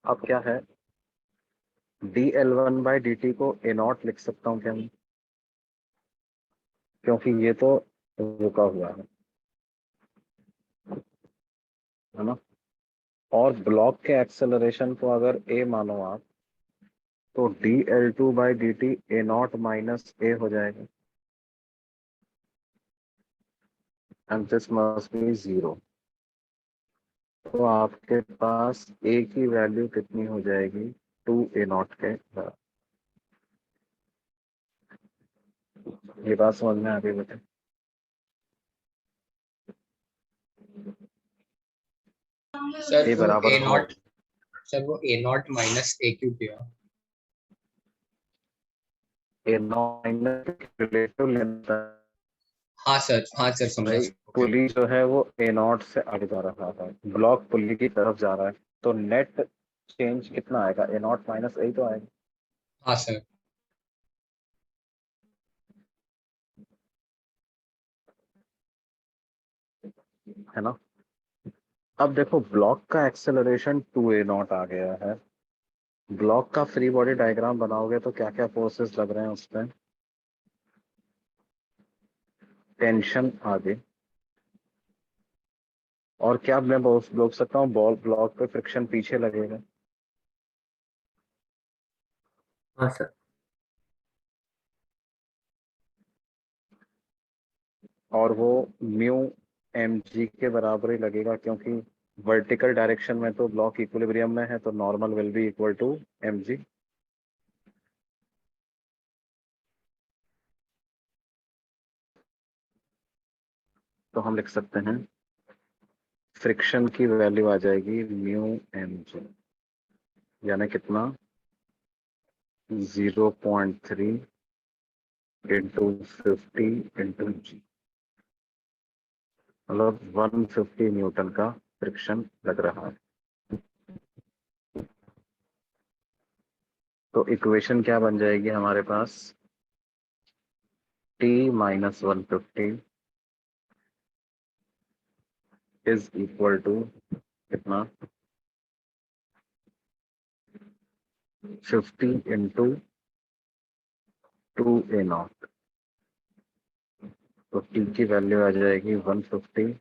अब क्या है, dl1/dt को a नॉट लिख सकता हूँ क्या मैं, क्योंकि ये तो रुका हुआ है ना। और ब्लॉक के एक्सेलरेशन को अगर a मानो आप, तो dl2/dt a not minus a हो जाएगा, एंड दिस मस्ट बी 0। तो आपके पास a की वैल्यू कितनी हो जाएगी, 2a नॉट के बराबर। ये बात समझ में आ गई बेटे? सर a वो बराबर ए हो, नॉट सर वो ए नॉट माइनस ए क्यूब दिया। a नॉट रिलेटिव लेंथ है हाँ सर समझा भाई। Sir, okay. पुली जो है वो a नॉट से आगे जा रहा है, ब्लॉक पुली की तरफ जा रहा है, तो नेट चेंज कितना आएगा, a नॉट माइनस a तो आएगा। हाँ सर। है ना। अब देखो ब्लॉक का एक्सेलरेशन 2a नॉट आ गया है। ब्लॉक का फ्री बॉडी डायग्राम बनाओगे तो क्या क्या फोर्सेस लग रहे हैं उसमें, टेंशन आगे, और क्या मैं बोल सकता हूँ, बॉल ब्लॉक पे फ्रिक्शन पीछे लगेगा। हाँ सर। और वो म्यू एम जी के बराबर ही लगेगा, क्योंकि वर्टिकल डायरेक्शन में तो ब्लॉक इक्विलिब्रियम में है, तो normal will be equal to m g. तो हम लिख सकते हैं फ्रिक्शन की वैल्यू आ जाएगी म्यू एम जी, यानी कितना, 0.3 इंटू 50 इंटू जी, मतलब 150 न्यूटन का फ्रिक्शन लग रहा है। तो इक्वेशन क्या बन जाएगी हमारे पास, t minus 150 is equal to कितना, 50 इंटू 2a नॉट। तो t की वैल्यू आ जाएगी 150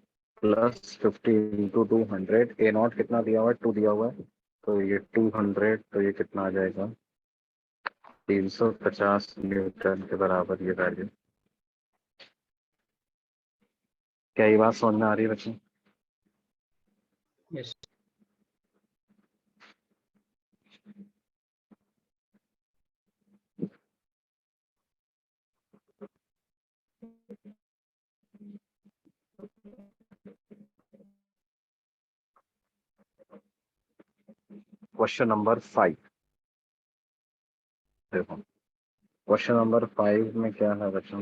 प्लस 50 इंटू 200, a नॉट कितना दिया हुआ है, 2 दिया हुआ है, तो ये 200, तो ये कितना आ जाएगा, 350 न्यूटन के बराबर ये वैल्यू। क्या ये बात समझ में आ रही है बच्चों? यस। क्वेश्चन नंबर 5 देखो, क्वेश्चन नंबर 5 में क्या है बच्चों,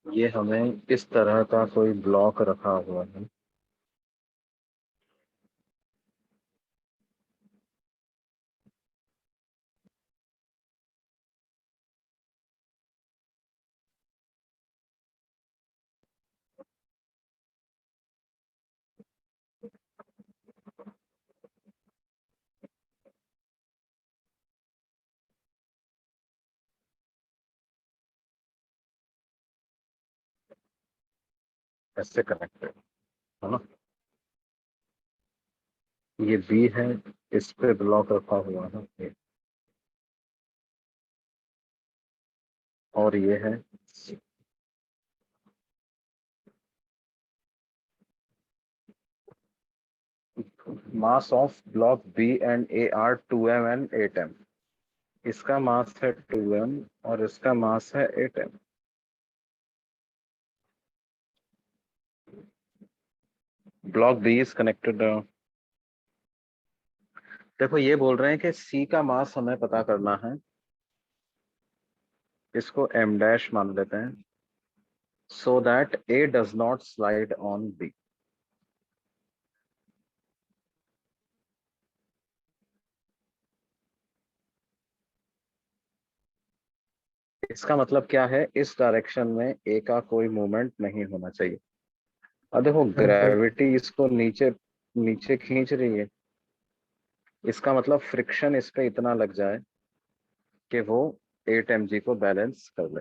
ये हमें इस तरह का कोई ब्लॉक रखा हुआ है, ऐसे कनेक्टेड है ना। ये बी है, इस पे ब्लॉक रखा हुआ है A, और ये है C। Mass of block B and A are 2m एंड 8m। इसका मास है 2m और इसका मास है 8m। Block B is connected. देखो ये बोल रहे हैं कि सी का मास हमें पता करना है, इसको m डैश मान लेते हैं, so that A does not slide on B. इसका मतलब क्या है, इस डायरेक्शन में ए का कोई मूवमेंट नहीं होना चाहिए। अब देखो ग्रेविटी इसको नीचे नीचे खींच रही है, इसका मतलब फ्रिक्शन इस पे इतना लग जाए कि वो 8 mg को बैलेंस कर ले।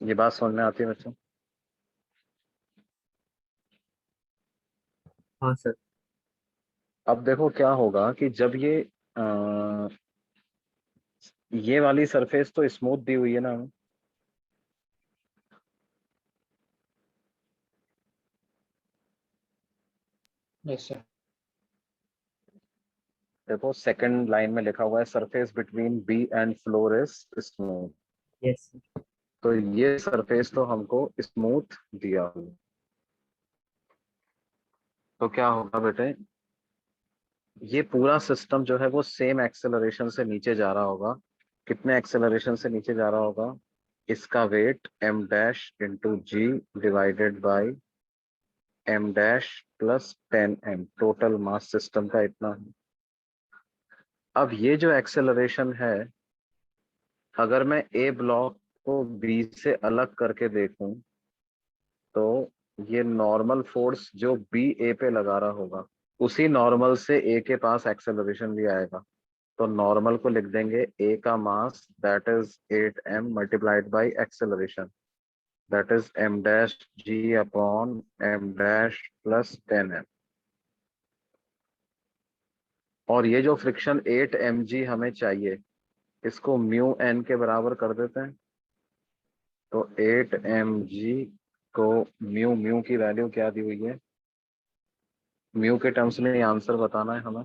ये बात समझ में आती है बच्चों? हाँ सर। अब देखो क्या होगा कि जब ये वाली सरफेस तो स्मूथ दी हुई है ना, यस सर। देखो सेकंड लाइन में लिखा हुआ है surface between B and floor is smooth. Yes. तो ये सरफेस तो हमको स्मूथ दिया हुआ, तो क्या होगा बेटे, ये पूरा सिस्टम जो है वो सेम एक्सेलरेशन से नीचे जा रहा होगा। कितने एक्सेलरेशन से नीचे जा रहा होगा? इसका weight m dash into g divided by m dash plus 10m, total mass system का इतना है। अब ये जो एक्सेलरेशन है, अगर मैं ए ब्लॉक को बी से अलग करके देखूं तो ये नॉर्मल फोर्स जो बी ए पे लगा रहा होगा, उसी नॉर्मल से ए के पास एक्सेलरेशन भी आएगा। तो नॉर्मल को लिख देंगे ए का mass that is 8m multiplied by acceleration that is m dash g upon m dash plus 10m। और ये जो फ्रिक्शन 8mg हमें चाहिए, इसको म्यू एन के बराबर कर देते हैं। तो 8mg को म्यू म्यू की वैल्यू क्या दी हुई है, म्यू के टर्म्स में आंसर बताना है हमें।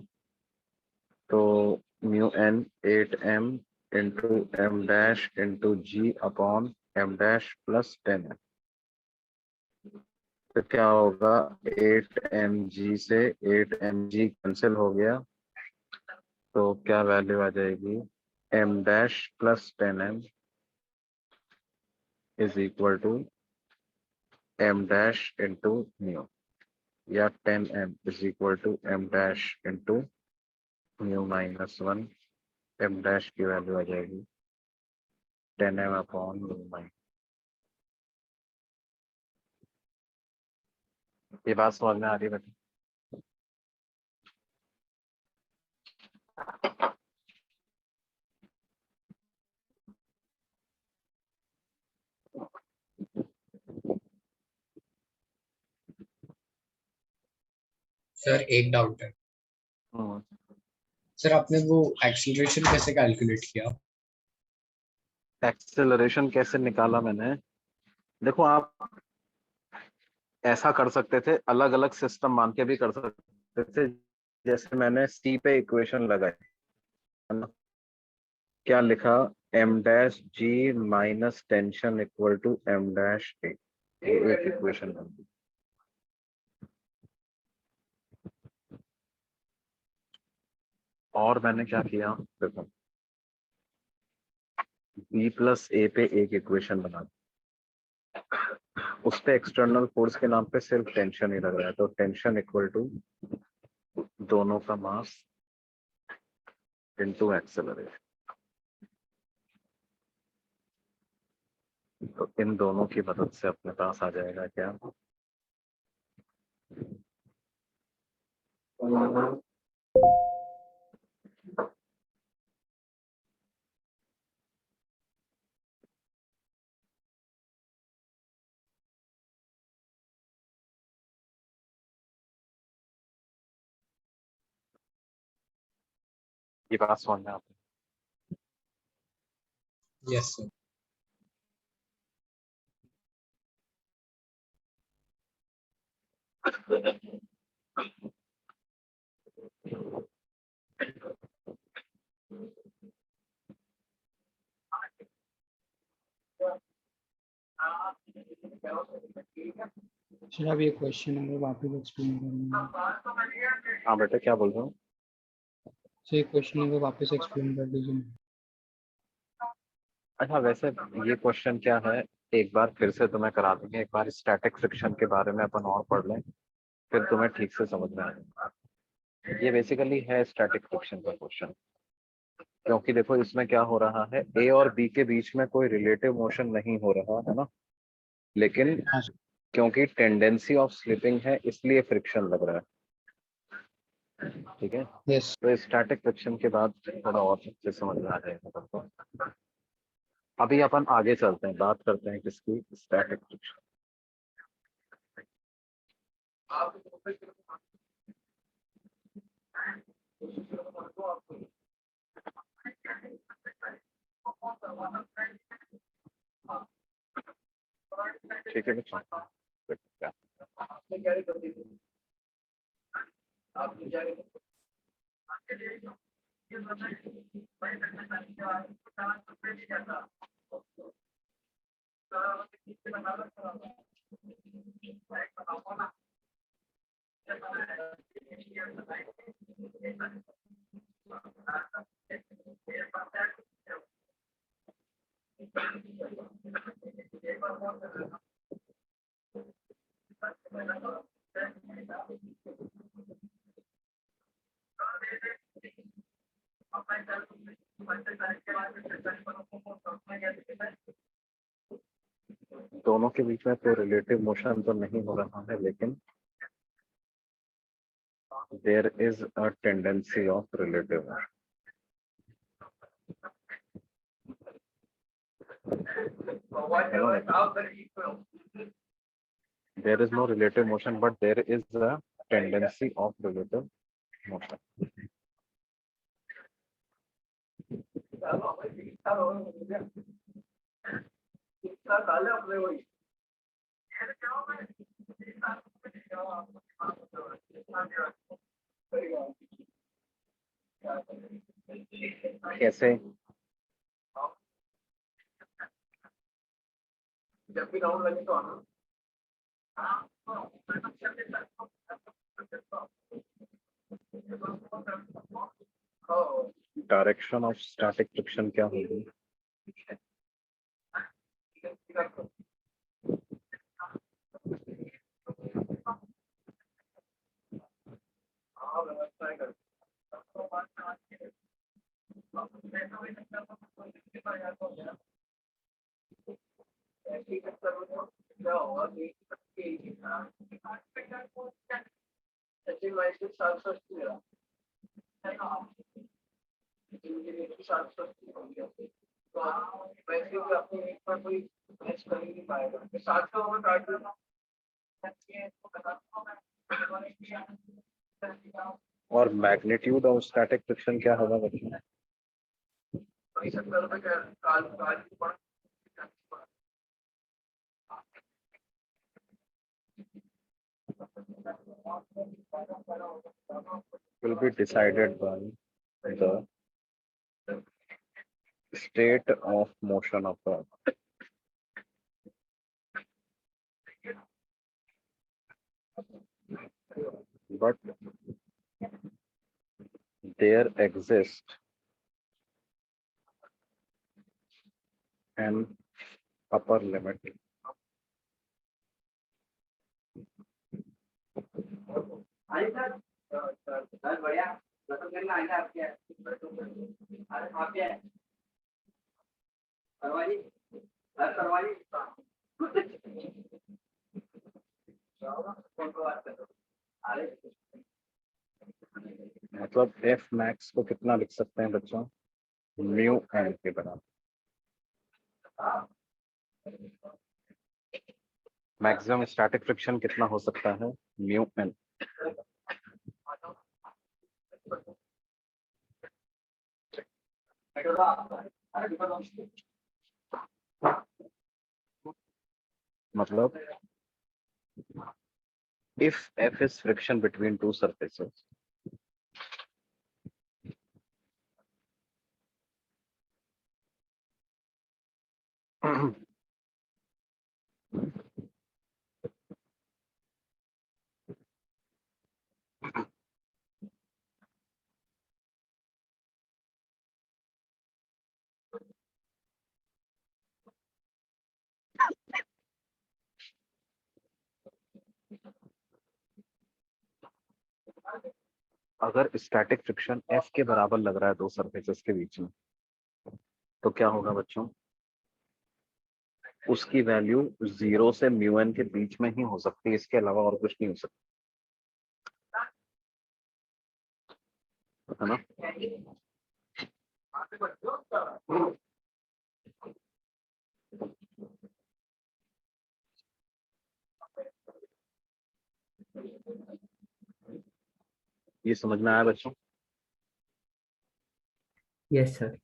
तो mu N 8m into m dash into g upon m dash plus 10m। तो क्या होगा, 8mg से 8mg कैंसिल हो गया, तो क्या वैल्यू आ जाएगी, m dash plus 10m is equal to m dash into mu, या 10m is equal to m dash into mu minus 1। m dash की वैल्यू आ जाएगी 10m अपॉन म्यू माइनस। ये बात समझ में आ रही है बेटा? सर एक डाउट है। सर आपने वो एक्सीलरेशन कैसे कैलकुलेट किया? एक्सेलरेशन कैसे निकाला मैंने, देखो आप ऐसा कर सकते थे, अलग अलग सिस्टम मान के भी कर सकते थे। जैसे मैंने सी पे इक्वेशन लगाई, है ना? क्या लिखा, m dash g minus tension equal to m dash a, एक इक्वेशन बन गई। और मैंने क्या किया, देखो b प्लस ए पे एक इक्वेशन बना दी, उस पे एक्सटर्नल फोर्स के नाम पे सिर्फ टेंशन ही लग रहा है, तो टेंशन इक्वल टू दोनों का मास इनटू एक्सेलरेशन। तो इन दोनों की मदद से अपने पास आ जाएगा क्या, ये बात समझ में आती यस सर। सर अब ये क्वेश्चन अगर वापस एक्सप्लेन करना है, हाँ बेटा क्या बोल रहे हो? सर ये क्वेश्चन अगर वापस एक्सप्लेन कर दीजिए। अच्छा वैसे ये क्वेश्चन क्या है, एक बार फिर से तुम्हें करा देंगे, एक बार स्टैटिक फ्रिक्शन के बारे में अपन और पढ़ लें, फिर तुम्हें ठीक से समझ में आएगा। ये बेसिकली है स्टैटिक फ्रिक्शन का क्वेश्चन। क्योंकि देखो इसमें क्या हो रहा है, ए और बी के बीच में कोई रिलेटिव मोशन नहीं हो रहा है ना, लेकिन हाँ सर। क्योंकि टेंडेंसी ऑफ स्लिपिंग है इसलिए फ्रिक्शन लग रहा है। ठीक है, यस। तो स्टैटिक फ्रिक्शन के बाद थोड़ा और अच्छे से समझ में आ जाएगा सबको। अभी अपन आगे चलते हैं, बात करते हैं किसकी, स्टैटिक फ्रिक्शन। ठीक है बच्चों, दोनों के बीच में कोई रिलेटिव मोशन तो नहीं हो रहा है, लेकिन there is a tendency of relative. There is no relative motion, but there is a tendency of relative motion. कैसे? जब भी राउंड लगे तो आना। डायरेक्शन ऑफ स्टैटिक फ्रिक्शन क्या होगी? और मैग्नीट्यूड ऑफ स्टैटिक फ्रिक्शन क्या होगा बच्चों? Will be decided by the state of motion of the, but there exists an upper limit मतलब एफ मैक्स को कितना लिख सकते हैं बच्चों? म्यू एन के बराबर। मैक्सिमम स्टैटिक फ्रिक्शन कितना हो सकता है? Mu N. मतलब if f is friction between two surfaces, अगर स्टैटिक फ्रिक्शन F के बराबर लग रहा है दो सरफेसेस के बीच में, तो क्या होगा बच्चों? उसकी वैल्यू 0 से μn के बीच में ही हो सकती है, इसके अलावा और कुछ नहीं हो सकता, है ना? ये समझ में आया बच्चों? Yes sir.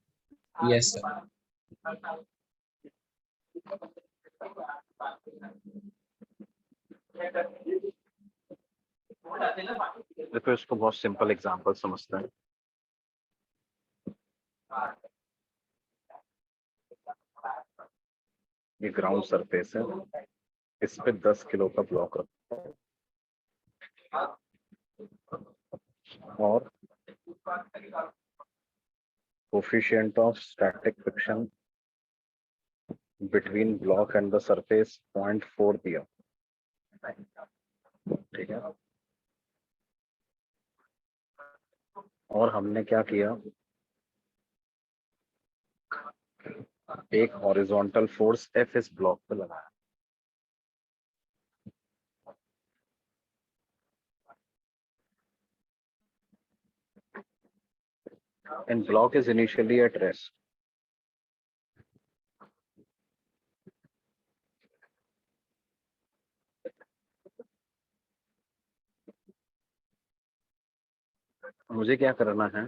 Yes, sir. देखो इसको बहुत सिंपल एग्जांपल समझते हैं। ये ग्राउंड सरफेस है, इस पे 10 किलो का ब्लॉक रखा है और coefficient of static friction between block and the surface 0.4 दिया, ठीक है। और हमने क्या किया, एक हॉरिजॉन्टल फोर्स F इस ब्लॉक पे लगाया, and block is initially at rest. मुझे क्या करना है,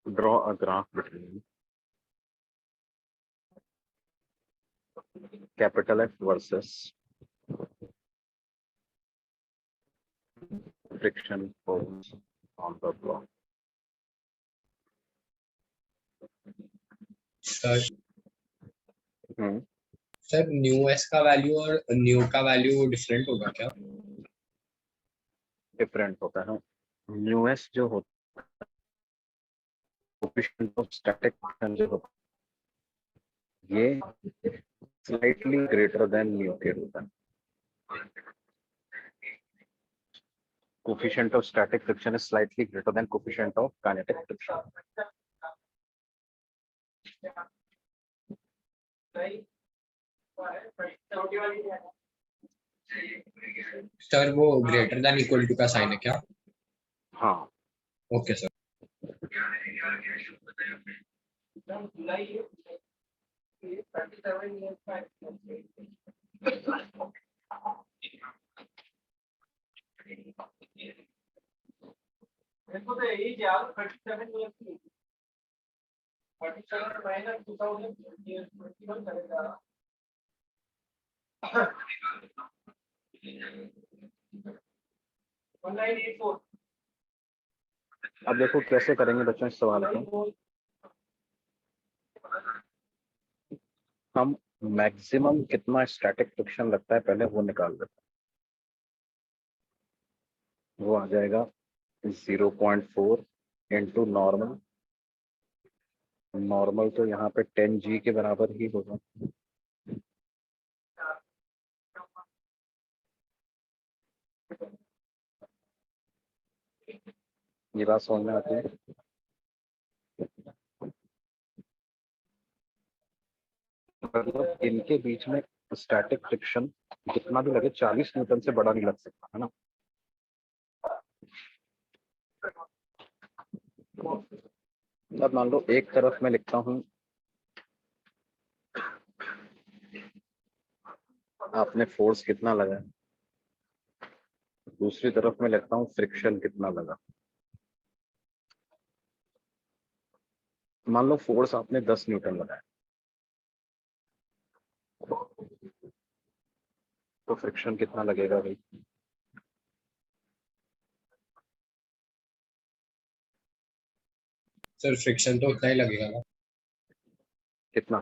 draw a graph between capital F versus friction force on the block. Sir, sir mu S का वैल्यू और न्यू का वैल्यू डिफरेंट होगा क्या? डिफरेंट होता है। न्यू एस जो होता है कोफिशिएंट ऑफ स्टैटिक फ्रिक्शन जो होता है, ये स्लाइटली ग्रेटर देन न्यू के होता है। Coefficient of static friction is slightly greater than coefficient of kinetic friction. Sir वो ग्रेटर देन इक्वल टू का साइन है क्या? हाँ, ओके सर। अब देखो कैसे करेंगे बच्चों इस सवाल को। हम मैक्सिमम कितना स्टैटिक फ्रिक्शन लगता है पहले वो निकाल लेते हैं। वो आ जाएगा 0.4 इंटू नॉर्मल। नॉर्मल तो यहाँ पे 10G के बराबर ही होगा। ये बात समझ में आती है? मतलब इनके बीच में स्टैटिक फ्रिक्शन जितना भी लगे 40 न्यूटन से बड़ा नहीं लग सकता, है ना? अब मान लो एक तरफ मैं लिखता हूँ, आपने फोर्स कितना लगा, दूसरी तरफ मैं लिखता हूँ फ्रिक्शन कितना लगा। मान लो फोर्स आपने 10 न्यूटन लगाया, तो फ्रिक्शन कितना लगेगा भाई? सर फ्रिक्शन तो उतना ही लगेगा ना? कितना?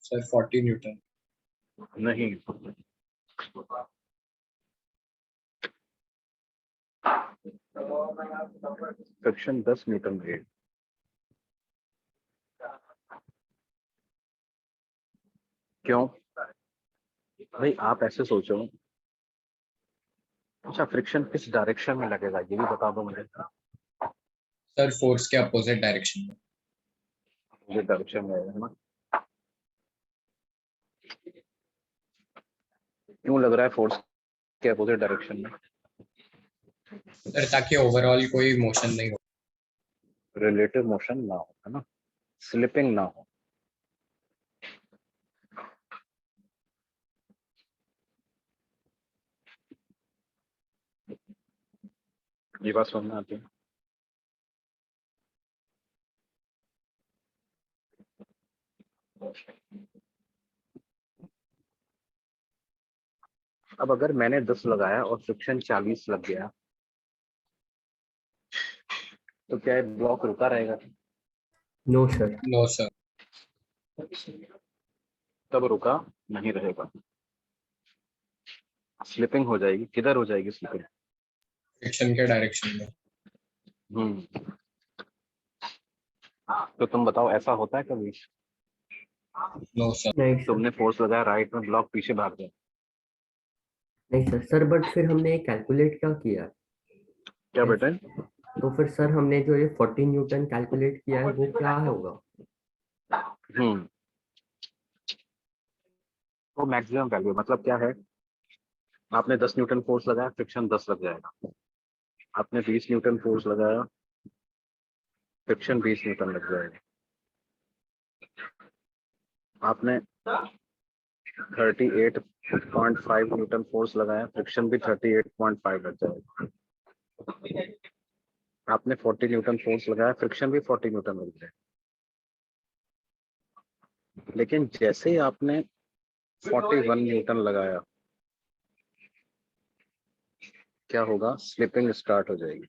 Sir 40 Newton. नहीं, फ्रिक्शन 10 न्यूटन है। क्यों भाई? आप ऐसे सोचो, अच्छा, फ्रिक्शन किस डायरेक्शन में लगेगा ये भी बता दो मुझे। सर फोर्स के अपोजिट डायरेक्शन में। मुझे डायरेक्शन में है ना, क्यों लग रहा है फोर्स के अपोजिट डायरेक्शन में? सर ताकि ओवरऑल कोई मोशन नहीं हो। रिलेटिव मोशन ना हो, है ना, स्लिपिंग ना हो। ये बात समझ में आती है? अब अगर मैंने 10 लगाया और फ्रिक्शन 40 लग गया तो क्या ये ब्लॉक रुका रहेगा? No sir. No sir. तब रुका नहीं रहेगा, स्लिपिंग हो जाएगी। किधर हो जाएगी स्लिपिंग? फ्रिक्शन के डायरेक्शन में। तो तुम बताओ, ऐसा होता है कभी? No sir. नहीं सर। तुमने फोर्स लगाया राइट में, ब्लॉक पीछे भाग गया। नहीं सर। सर बट फिर हमने कैलकुलेट क्या किया? क्या Yes. बेटे? तो फिर सर हमने जो ये 40 न्यूटन कैलकुलेट किया है वो क्या होगा? वो मैक्सिमम वैल्यू, मतलब क्या है, आपने 10 न्यूटन फोर्स लगाया, फ्रिक्शन 10 लग जाएगा। आपने 20 न्यूटन फोर्स लगाया, फ्रिक्शन 20 न्यूटन लग जाएगा। आपने 38.5 न्यूटन फोर्स लगाया, फ्रिक्शन भी 38.5 लग जाएगा। आपने 40 न्यूटन फोर्स लगाया, फ्रिक्शन भी 40 न्यूटन लग जाएगा। लेकिन जैसे ही आपने 41 न्यूटन लगाया, क्या होगा? स्लिपिंग स्टार्ट हो जाएगी।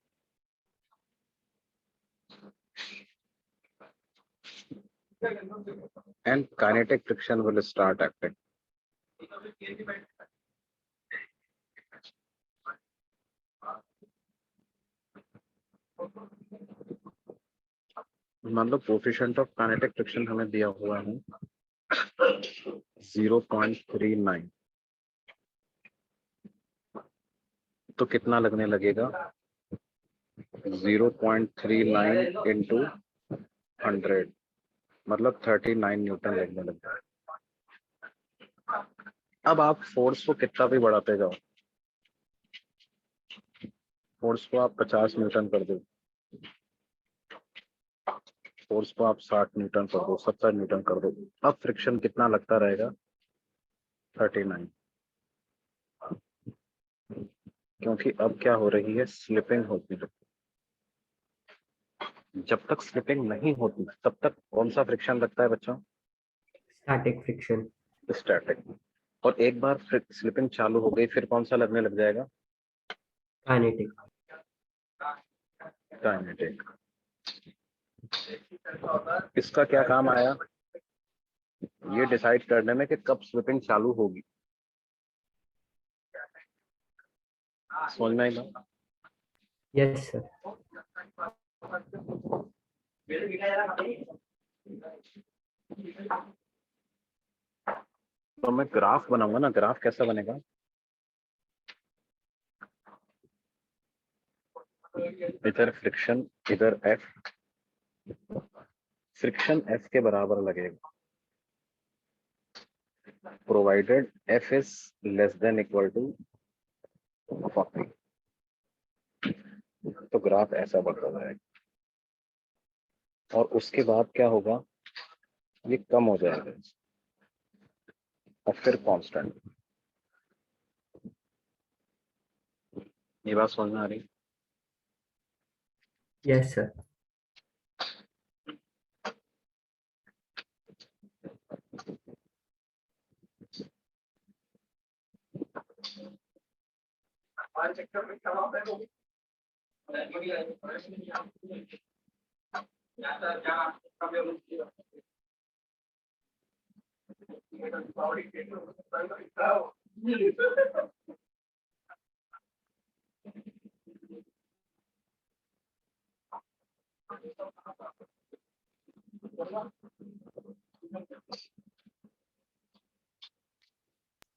And kinetic friction will start acting. मान लो कोफिशिएंट ऑफ काइनेटिक फ्रिक्शन हमें दिया हुआ है 0.39, तो कितना लगने लगेगा? 0.39 इंटू 100, मतलब 39 न्यूटन लगने लगता है। अब आप फोर्स को कितना भी बढ़ाते जाओ, फोर्स को आप 50 न्यूटन कर दो, फोर्स को आप 60 न्यूटन कर दो, 70 न्यूटन कर दो, अब फ्रिक्शन कितना लगता रहेगा? 39। क्योंकि अब क्या हो रही है? स्लिपिंग होती है। जब तक स्लिपिंग नहीं होती तब तक कौन सा फ्रिक्शन लगता है बच्चों? Static friction. स्टैटिक। और एक बार स्लिपिंग चालू हो गई फिर कौन सा लगने लग जाएगा? काइनेटिक। काइनेटिक। इसका क्या काम आया? ये डिसाइड करने में कि कब स्लिपिंग चालू होगी। समझ में आई ना? Yes sir. तो मैं ग्राफ बनाऊंगा ना, ग्राफ कैसा बनेगा? इधर फ्रिक्शन, इधर एफ, फ्रिक्शन एफ के बराबर लगेगा provided F is less than equal to 40। तो ग्राफ ऐसा बढ़ता जाएगा और उसके बाद क्या होगा? ये कम हो जाएगा और फिर कांस्टेंट। ये बात समझ में आ रही? Yes sir.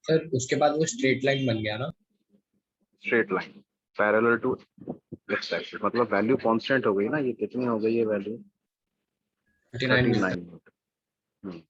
सर उसके बाद वो स्ट्रेट लाइन बन गया ना? Straight line parallel to x axis, मतलब वैल्यू कांस्टेंट हो गई ना, ये कितनी हो गई है वैल्यू 39 39 न्यूटन। न्यूटन।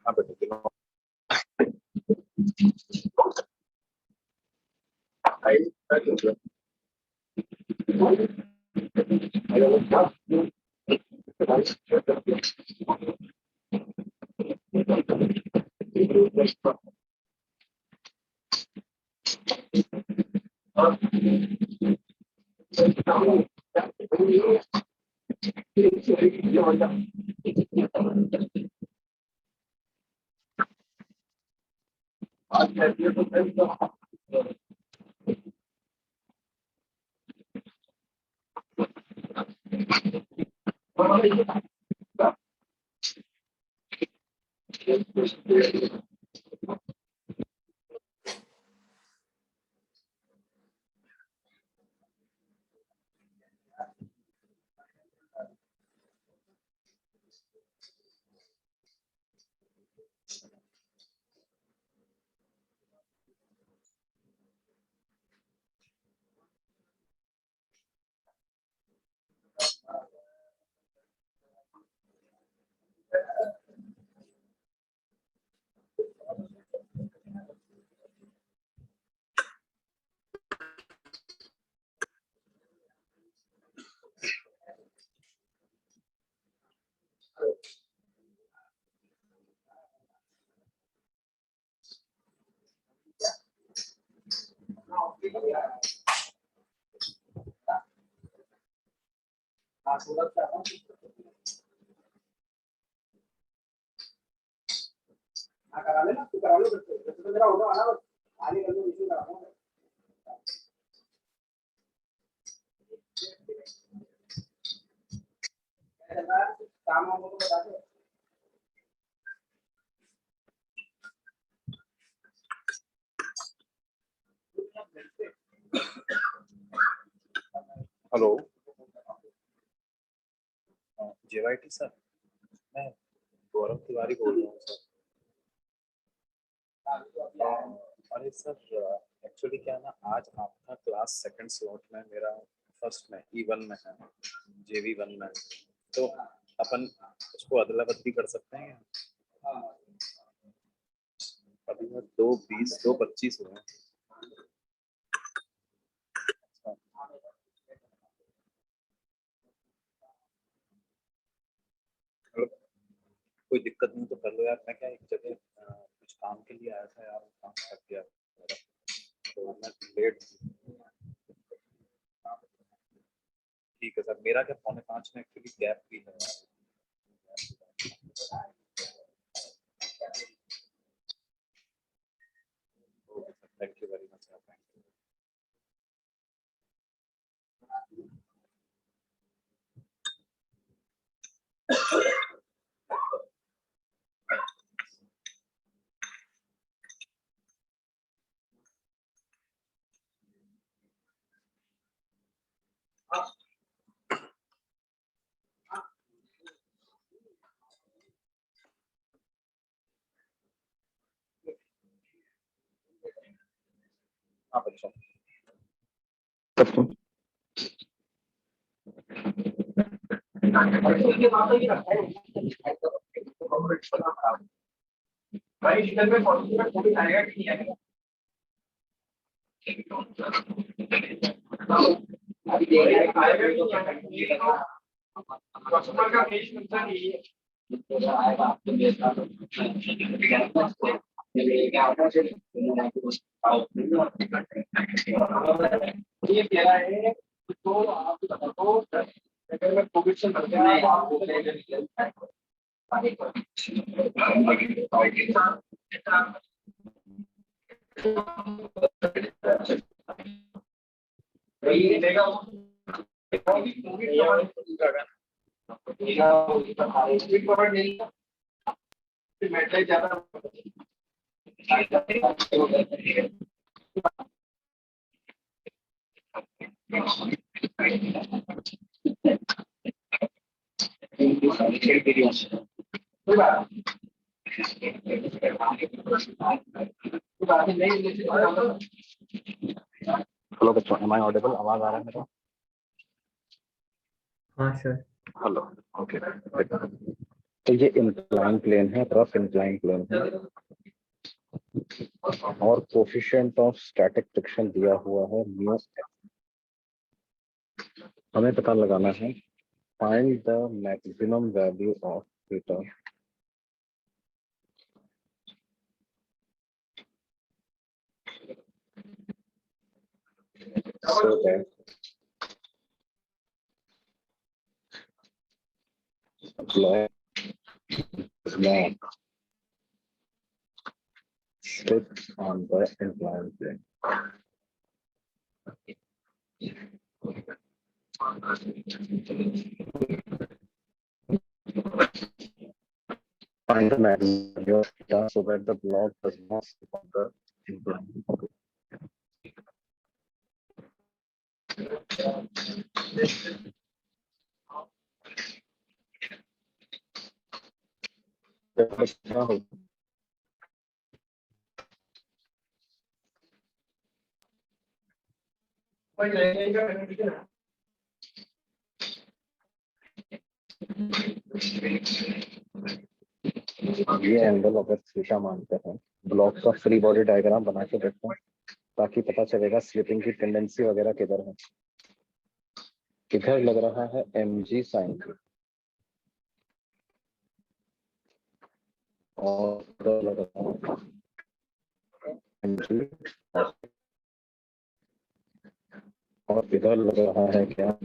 हाँ बेटा दिखाओ। हेलो जेवाईटी सर, मैं गौरव तिवारी बोल रहा हूँ सर। अरे सर एक्चुअली क्या है ना, आज आपका क्लास सेकंड स्लॉट में, मेरा फर्स्ट में E1 में है, JV1 में, तो अपन उसको अदला बदली कर सकते हैं। अभी मैं 2:20 2:25 हुए हैं। मतलब कोई दिक्कत नहीं तो कर लो यार। मैं क्या एक जगह कुछ काम के लिए आया था यार, काम कर गया मेरा, तो मैं लेट। ठीक है सर, मेरा क्या 4:45 में एक्चुअली गैप भी है यार। Okay sir, thank you very much sir, thank you. हाँ बच्चों बच्चों हेलो बच्चों, एम आई ऑडिबल? आवाज आ रहा है मेरा? हाँ सर। Hello, okay. तो ये इंक्लाइन प्लेन है, रफ इंक्लाइन प्लेन है, और कोफिशिएंट ऑफ स्टैटिक फ्रिक्शन दिया हुआ है म्यू। हमें पता लगाना है find the maximum value of theta so that block does not slip on the inclined plane. Find the maximum value of theta so that the block does not slip on the inclined plane. ये angle अगर theta मानते हैं, block का free body diagram बना के देखते हैं ताकि पता चलेगा स्लिपिंग की टेंडेंसी वगैरह किधर है। किधर लग रहा है mg साइन थीटा, और इधर लग रहा है mg, और इधर लग रहा है क्या?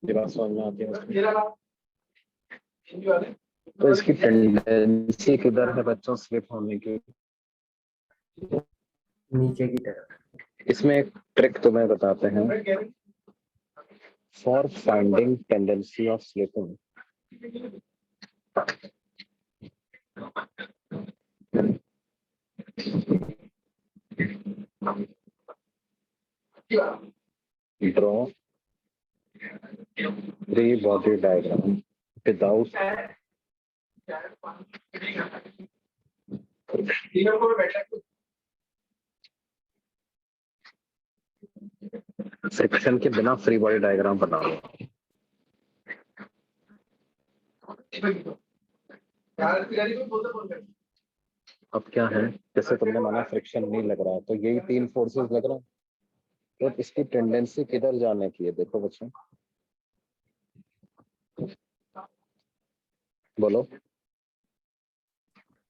ये बात समझ में आती है? तो इसकी टेंडेंसी किधर है बच्चों स्लिप होने की? नीचे की तरफ। इसमें एक ट्रिक तुम्हें बताते हैं। For finding tendency of slipping, draw free body diagram without friction के बिना फ्री बॉडी डायग्राम बनाओ। अब क्या है, जैसे तुमने माना फ्रिक्शन नहीं लग रहा, तो यही तीन फोर्सेस लग रहा है, तो इसकी टेंडेंसी किधर जाने की है? देखो बच्चों, बोलो।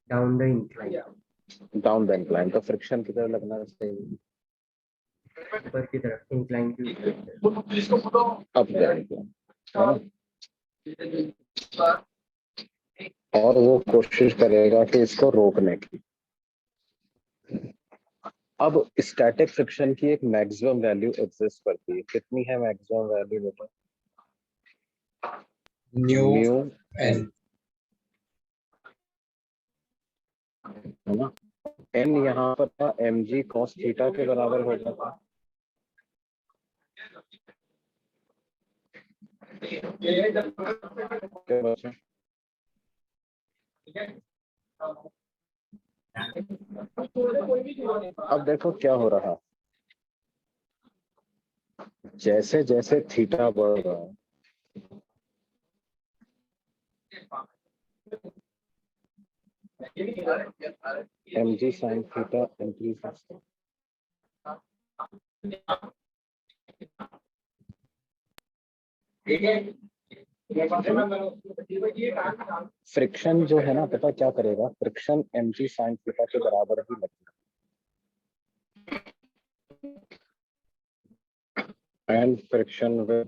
Down the incline. Down the incline, तो फ्रिक्शन किधर लगना चाहिए? ऊपर की तरफ, इंक्लाइन की ऊपर की तरफ। अप द इंक्लाइन, है ना? और वो कोशिश करेगा कि इसको रोकने की। अब स्टैटिक फ्रिक्शन की एक मैक्सिमम वैल्यू एग्जिस्ट करती है। कितनी है मैक्सिमम वैल्यू बेटा? म्यू एन, है ना? एन यहाँ पर था mg cos थीटा के बराबर होता था। क्या बचा? अब देखो क्या हो रहा है, जैसे जैसे थीटा बढ़ रहा है mg sin theta increases. Friction जो है ना, पता क्या करेगा, फ्रिक्शन mg sin थीटा के बराबर ही लगेगा, and friction will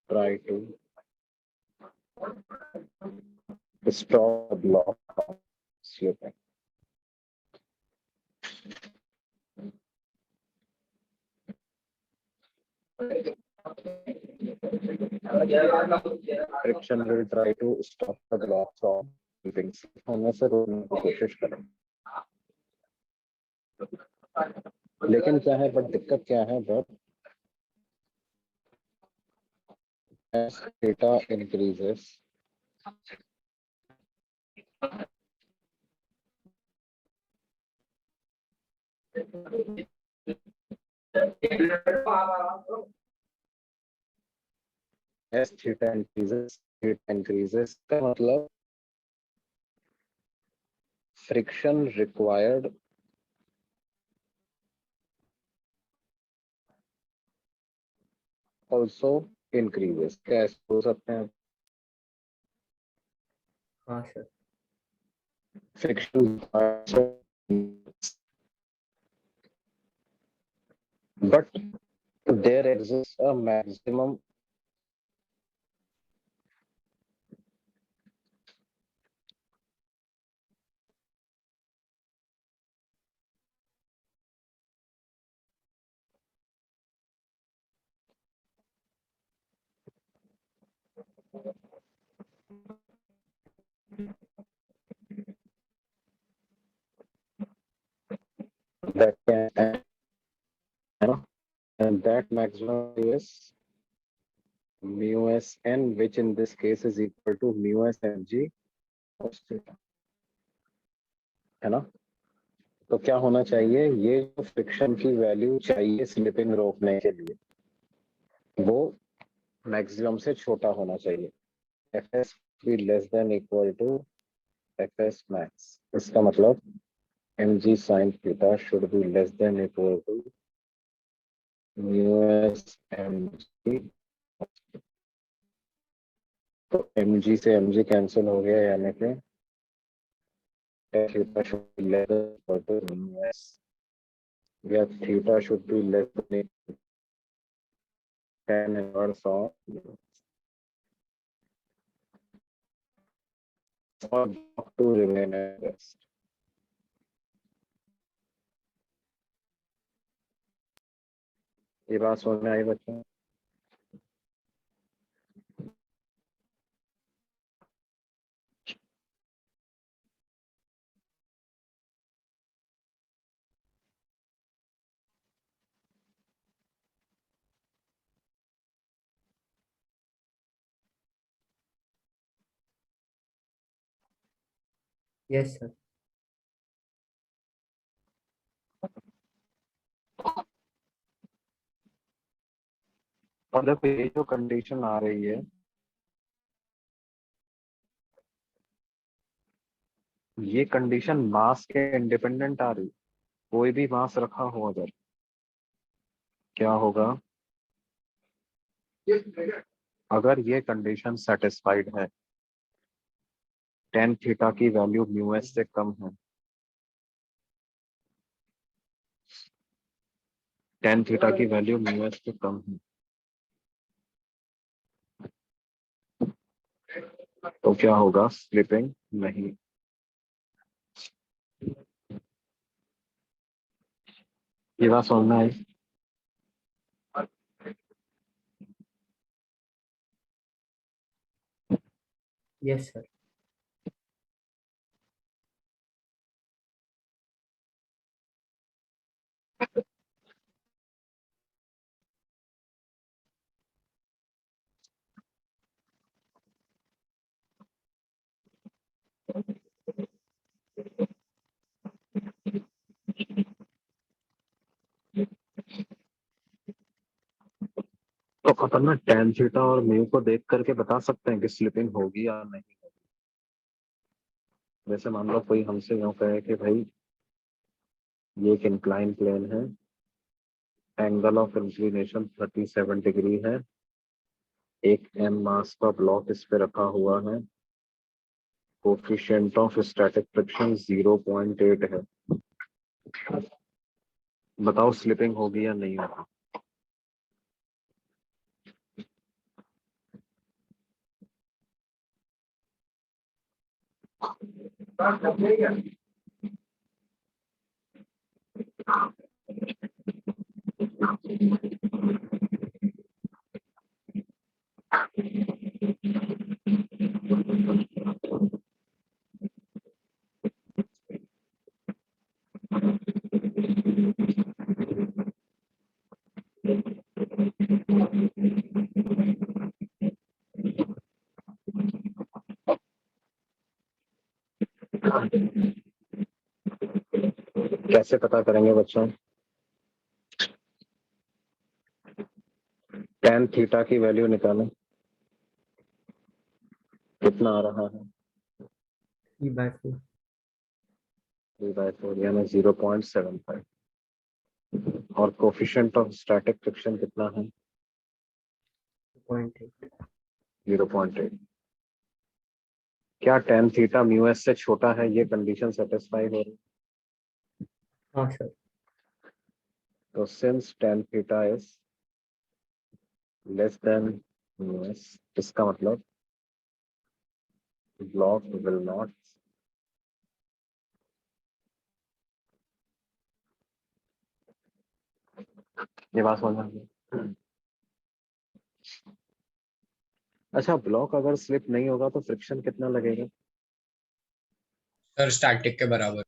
try to stop the block from slipping. Friction will try to stop the block from slipping. होने से रोकने की कोशिश करें, लेकिन क्या है, बट दिक्कत क्या है, but as theta increases, as theta increases का मतलब friction required also increases. कैसे हो सकते हैं, हाँ sir. friction but there exists a maximum that can, and that maximum is mu s n, which in this case is equal to mu s mg cos theta, है ना। तो क्या होना चाहिए, ये जो फ्रिक्शन की वैल्यू चाहिए स्लिपिंग रोकने के लिए, वो मैक्सिमम से छोटा होना चाहिए, f s B less than equal to f s max. इसका मतलब mg sin theta should be less than equal to mu s mg। तो mg से mg कैंसिल हो गया, यानी कि theta should be less than equal to mu s, या theta should be less than tan inverse of for block to remain at rest। ये बात समझ में आई बच्चों? Yes sir. और देखो ये जो कंडीशन आ रही है, ये कंडीशन मास के इंडिपेंडेंट आ रही, कोई भी मास रखा हो अगर, क्या होगा, अगर ये कंडीशन सेटिस्फाइड है, tan थीटा की वैल्यू म्यू एस से कम है, tan थीटा की वैल्यू म्यू एस से कम है, तो क्या होगा, स्लिपिंग नहीं। ये बात समझना है। Yes sir. तो अपन ना tan थीटा और म्यू को देख करके बता सकते हैं कि स्लिपिंग होगी या नहीं होगी। जैसे मान लो कोई हमसे यूं कहे कि भाई ये एक इंक्लाइन प्लेन है, एंगल ऑफ इंक्लिनेशन 37 डिग्री है, एक m मास का ब्लॉक इस पे रखा हुआ है, कोफिशिएंट ऑफ स्टैटिक फ्रिक्शन 0.8 है, बताओ स्लिपिंग होगी या नहीं होगी। कैसे पता करेंगे बच्चों? tan थीटा की वैल्यू निकालें, कितना आ रहा है? 3/4 3/4 यानी 0.75। और कोफिशिएंट ऑफ स्टैटिक फ्रिक्शन कितना है? 0.8। 0.8। क्या tan थीटा म्यू एस से छोटा है, ये कंडीशन सेटिस्फाई हो रही है? हाँ सर। तो since tan theta is less then mu S, इसका मतलब ब्लॉक विल नॉट ये बात समझ में आ गई? अच्छा, ब्लॉक अगर स्लिप नहीं होगा तो फ्रिक्शन कितना लगेगा? सर स्टैटिक के बराबर।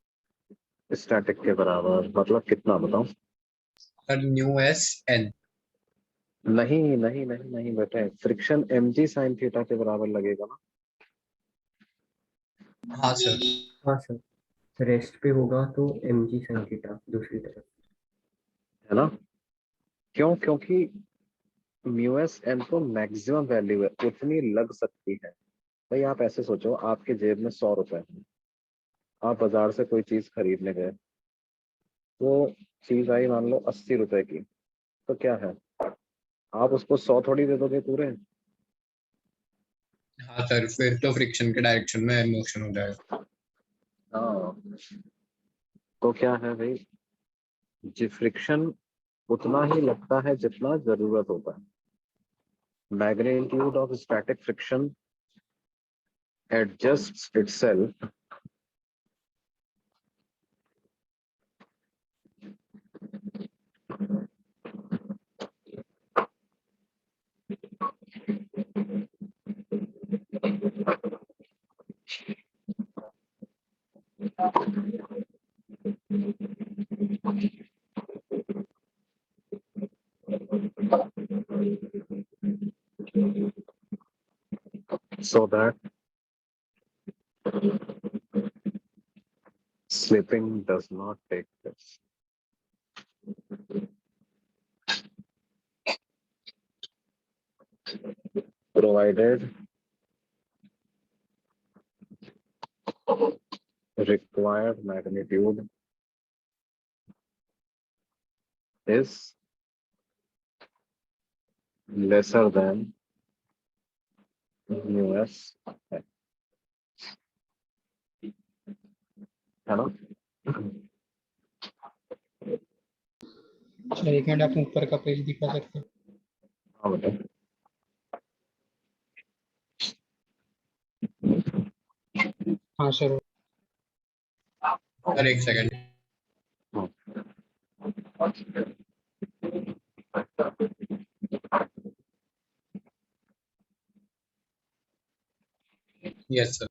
स्टैटिक के बराबर मतलब कितना बताओ? Sir mu s N. नहीं नहीं नहीं नहीं बेटे, फ्रिक्शन mg sin थीटा के बराबर लगेगा ना। हाँ सर। हाँ सर, रेस्ट पे होगा तो mg sin थीटा दूसरी तरफ। है ना? क्यों? क्योंकि म्यू एस एन तो मैक्सिमम वैल्यू है, उतनी लग सकती है। भाई आप ऐसे सोचो, आपके जेब में 100 रुपए हैं, आप बाजार से कोई चीज खरीदने गए, वो चीज आई मान लो 80 रुपए की, तो क्या है, आप उसको 100 थोड़ी दे दोगे पूरे। हाँ सर, फिर तो फ्रिक्शन के डायरेक्शन में मोशन हो जाएगा। हाँ, तो क्या है भाई, जी फ्रिक्शन उतना ही लगता है जितना जरूरत होता है। Magnitude of static friction adjusts itself so that slipping does not take place, provided required magnitude is lesser than mus, है ना? सर एक मिनट, आप ऊपर का पेज दिखा सकते हैं? हाँ बेटा। हाँ सर। सर एक सेकंड। Yes sir.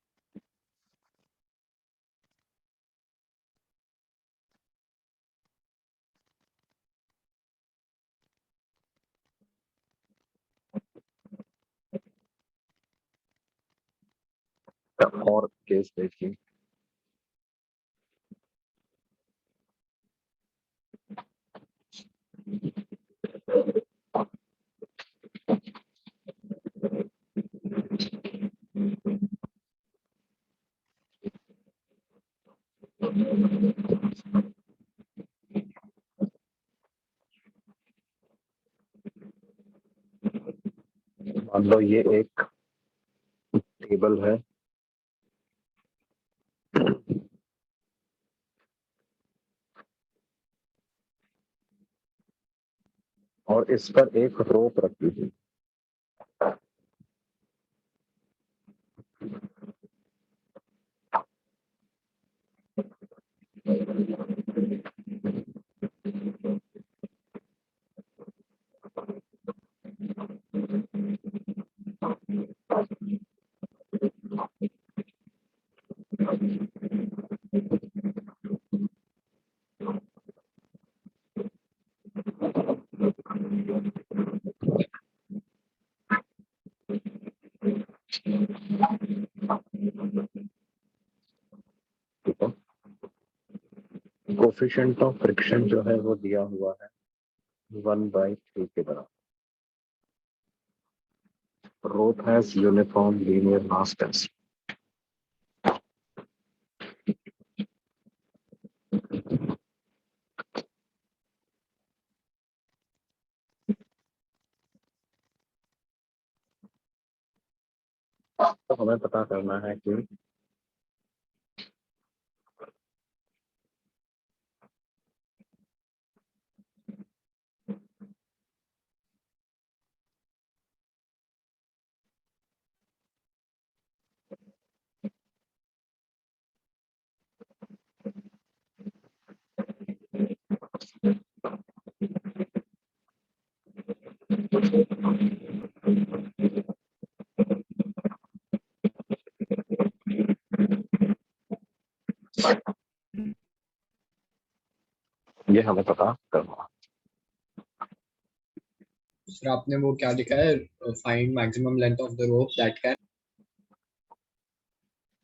इसका और केस देखिए। मान लो ये एक टेबल है, और इस पर एक रोप रखी थी। ठीक है, कोफिशिएंट ऑफ फ्रिक्शन जो है वो दिया हुआ है 1/3 के बराबर। rope has uniform linear mass density। तो हमें पता करना है कि ये हमें पता करना। सर आपने वो क्या लिखा है, find maximum length of the rope that can.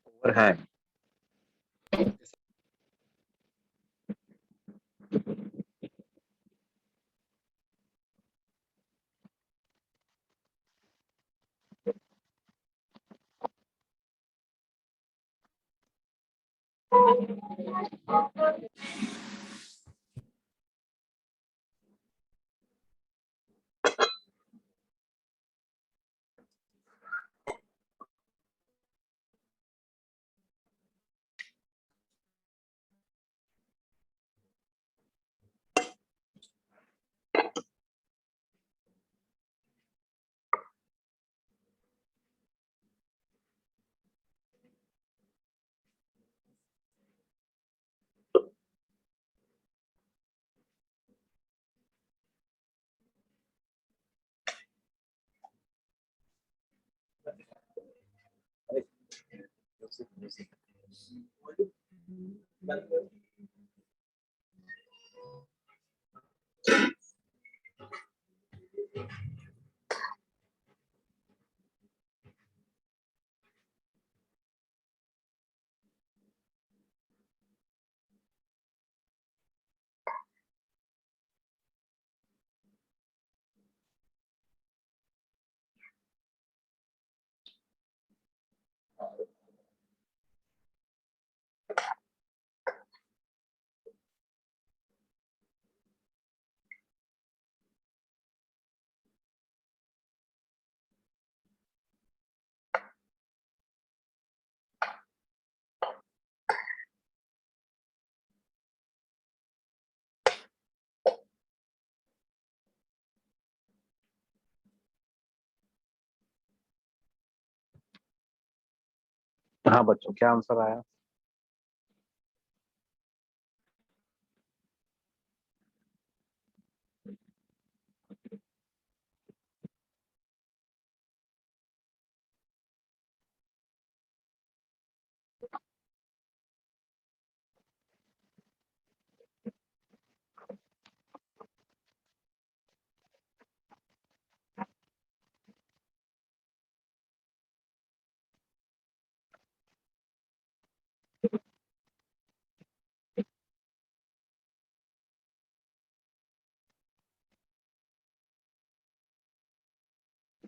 Overhang, हाँ बच्चों क्या आंसर आया?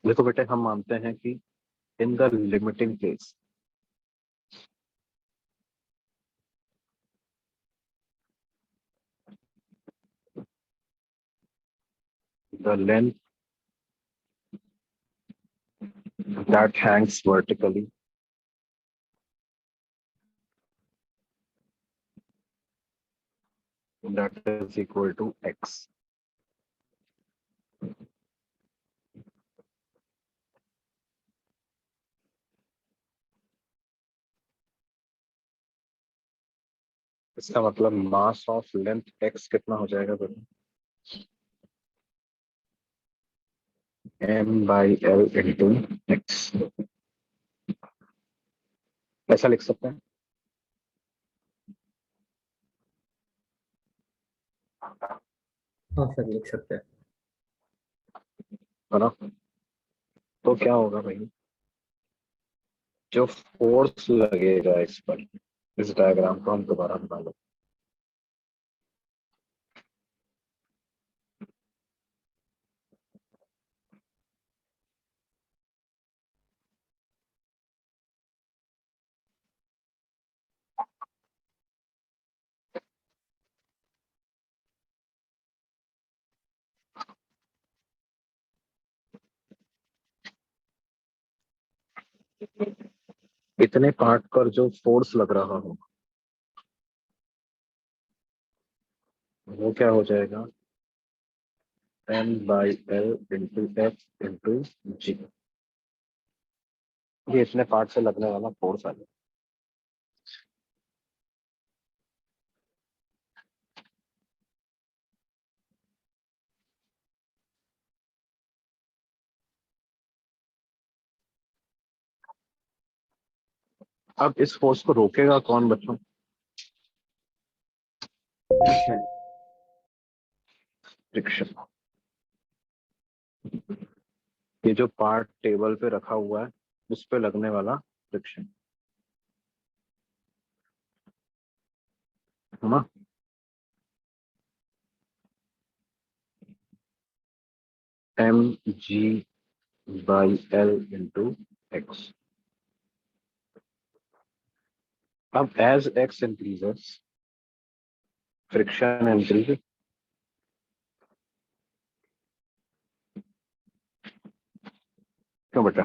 देखो बेटे, हम मानते हैं कि in the limiting case the length that hangs vertically that is equal to x. इसका मतलब मास ऑफ लेंथ x कितना हो जाएगा बेटा? m by l into x. ऐसा लिख सकते हैं? हाँ सर, लिख सकते हैं। है ना? तो क्या होगा भाई, जो फोर्स लगेगा इस पर, इस डायग्राम को हम दोबारा बना लो। इतने पार्ट पर जो फोर्स लग रहा हो वो क्या हो जाएगा? m by l into x into g। ये इतने पार्ट से लगने वाला फोर्स आ जाएगा। अब इस फोर्स को रोकेगा कौन बच्चों? फ्रिक्शन। फ्रिक्शन। ये जो पार्ट टेबल पे रखा हुआ है उस पे लगने वाला फ्रिक्शन, है ना? M g by L into x. अब as x increases friction increase. क्यों बेटा?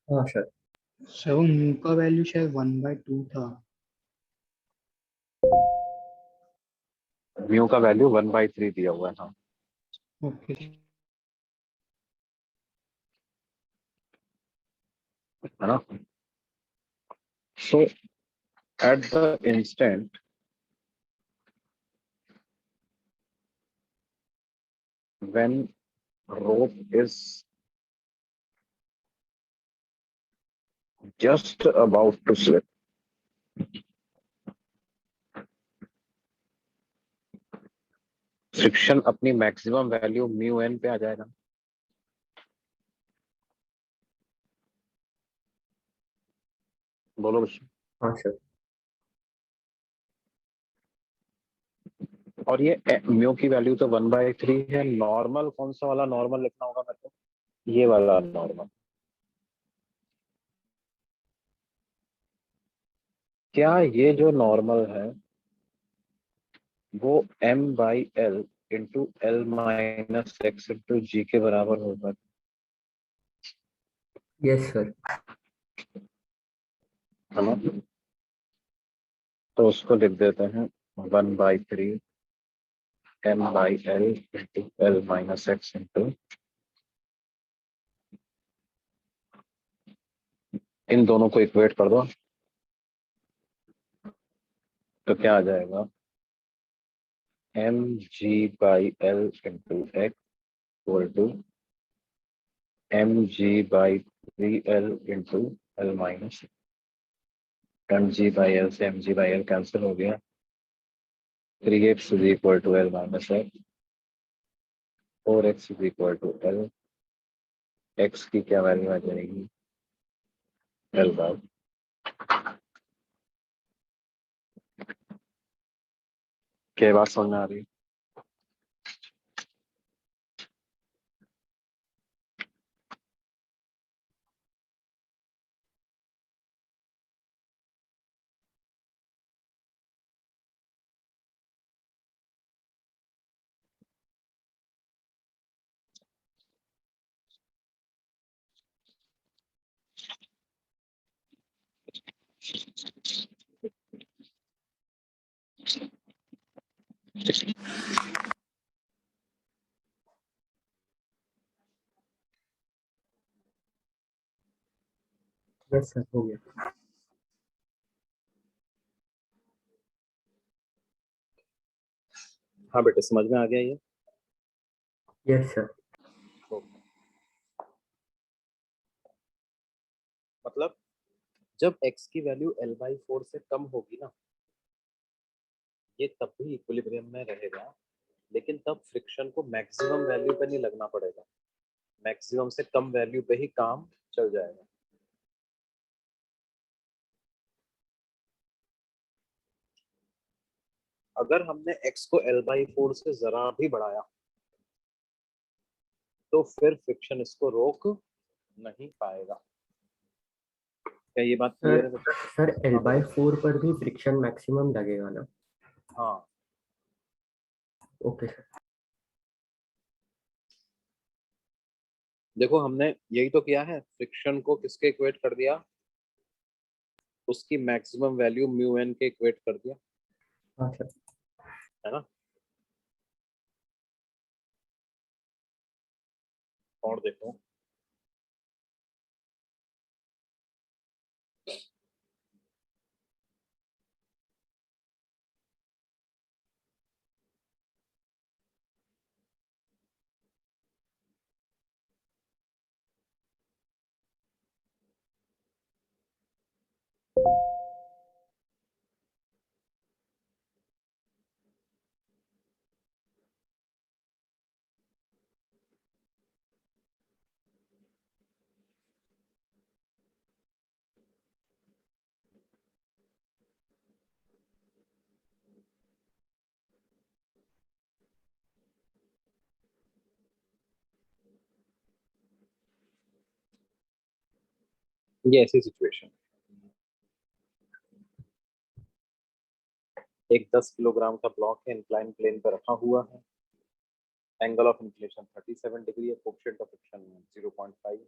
हाँ सर। सर वो म्यू का वैल्यू शायद 1/2 था। म्यू का वैल्यू 1/3 दिया हुआ है। हाँ, ओके। है ना? So at the instant when rope is just about to slip, friction अपनी मैक्सिमम वैल्यू म्यू एन पे आ जाएगा। बोलो बच्चों। हाँ सर। और ये म्यू की वैल्यू तो 1/3 है। नॉर्मल कौन सा वाला नॉर्मल लिखना होगा मेरे को? ये वाला नॉर्मल। क्या ये जो नॉर्मल है वो m by L into L minus x into g के बराबर होगा? Yes sir. है ना? तो उसको लिख देते हैं 1/3 m by L into L minus x into, इन दोनों को इक्वेट कर दो तो क्या आ जाएगा? M g by L into x equal to m g by 3l into L minus. M g by L से m g by L cancel हो गया। 3x is equal to L minus x. 4x is equal to L. X की क्या वैल्यू आ जाएगी? L by. क्या बात समझ में आ रही है? यस सर, हो गया। हाँ बेटे, समझ में आ गया ये? Yes sir. मतलब जब x की वैल्यू L/4 से कम होगी ना, ये तब भी इक्विलिब्रियम में रहेगा, लेकिन तब फ्रिक्शन को मैक्सिमम वैल्यू पे नहीं लगना पड़ेगा, मैक्सिमम से कम वैल्यू पे ही काम चल जाएगा। अगर हमने x को L/4 से जरा भी बढ़ाया तो फिर फ्रिक्शन इसको रोक नहीं पाएगा। क्या ये बात क्लियर है बच्चों? सर L/4 पर भी फ्रिक्शन मैक्सिमम लगेगा ना? हाँ, ओके सर। देखो हमने यही तो किया है, फ्रिक्शन को किसके इक्वेट कर दिया, उसकी मैक्सिमम वैल्यू म्यू एन के इक्वेट कर दिया, हाँ सर। है ना? और देखो ये ऐसी सिचुएशन, एक 10 किलोग्राम का ब्लॉक है, इंक्लाइन प्लेन पर रखा हुआ है, एंगल ऑफ इंक्लिनेशन 37 डिग्री है, कोएफिशिएंट ऑफ फ्रिक्शन 0.5,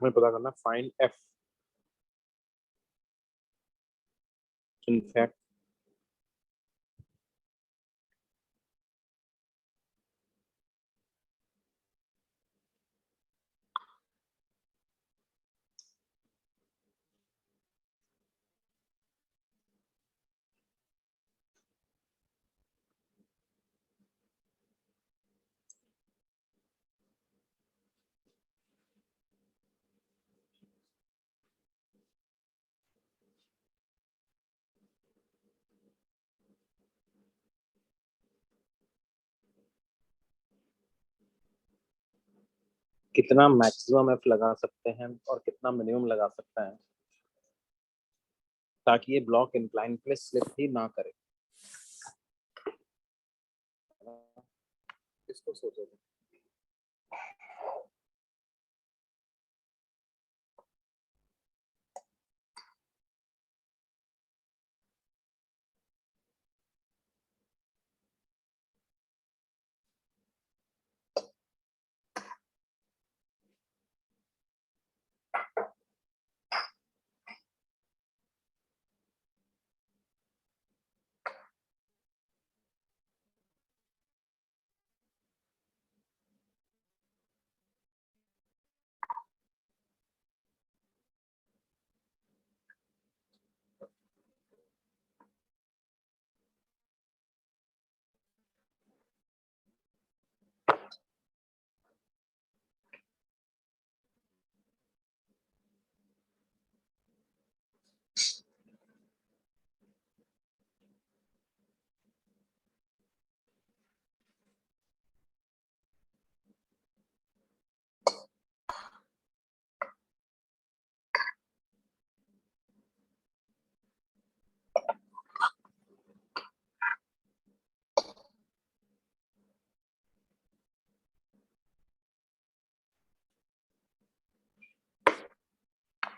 हमें पता करना फाइंड एफ। इन फैक्ट कितना मैक्सिमम एफ लगा सकते हैं और कितना मिनिमम लगा सकते हैं ताकि ये ब्लॉक इंक्लाइन पे स्लिप ही ना करे, इसको सोचो।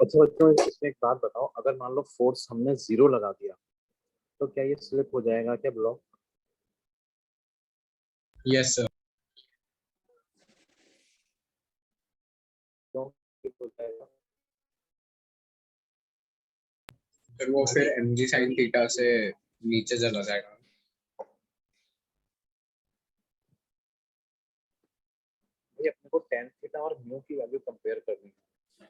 अच्छा बच्चों, इसमें एक बात बताओ, अगर मान लो फोर्स हमने 0 लगा दिया तो क्या ये स्लिप हो जाएगा क्या ब्लॉक? Yes, sir. क्यों हो जाएगा? फिर वो फिर mg sin थीटा से नीचे चला जाएगा। ये अपने को tan थीटा और म्यू की वैल्यू कंपेयर करनी है।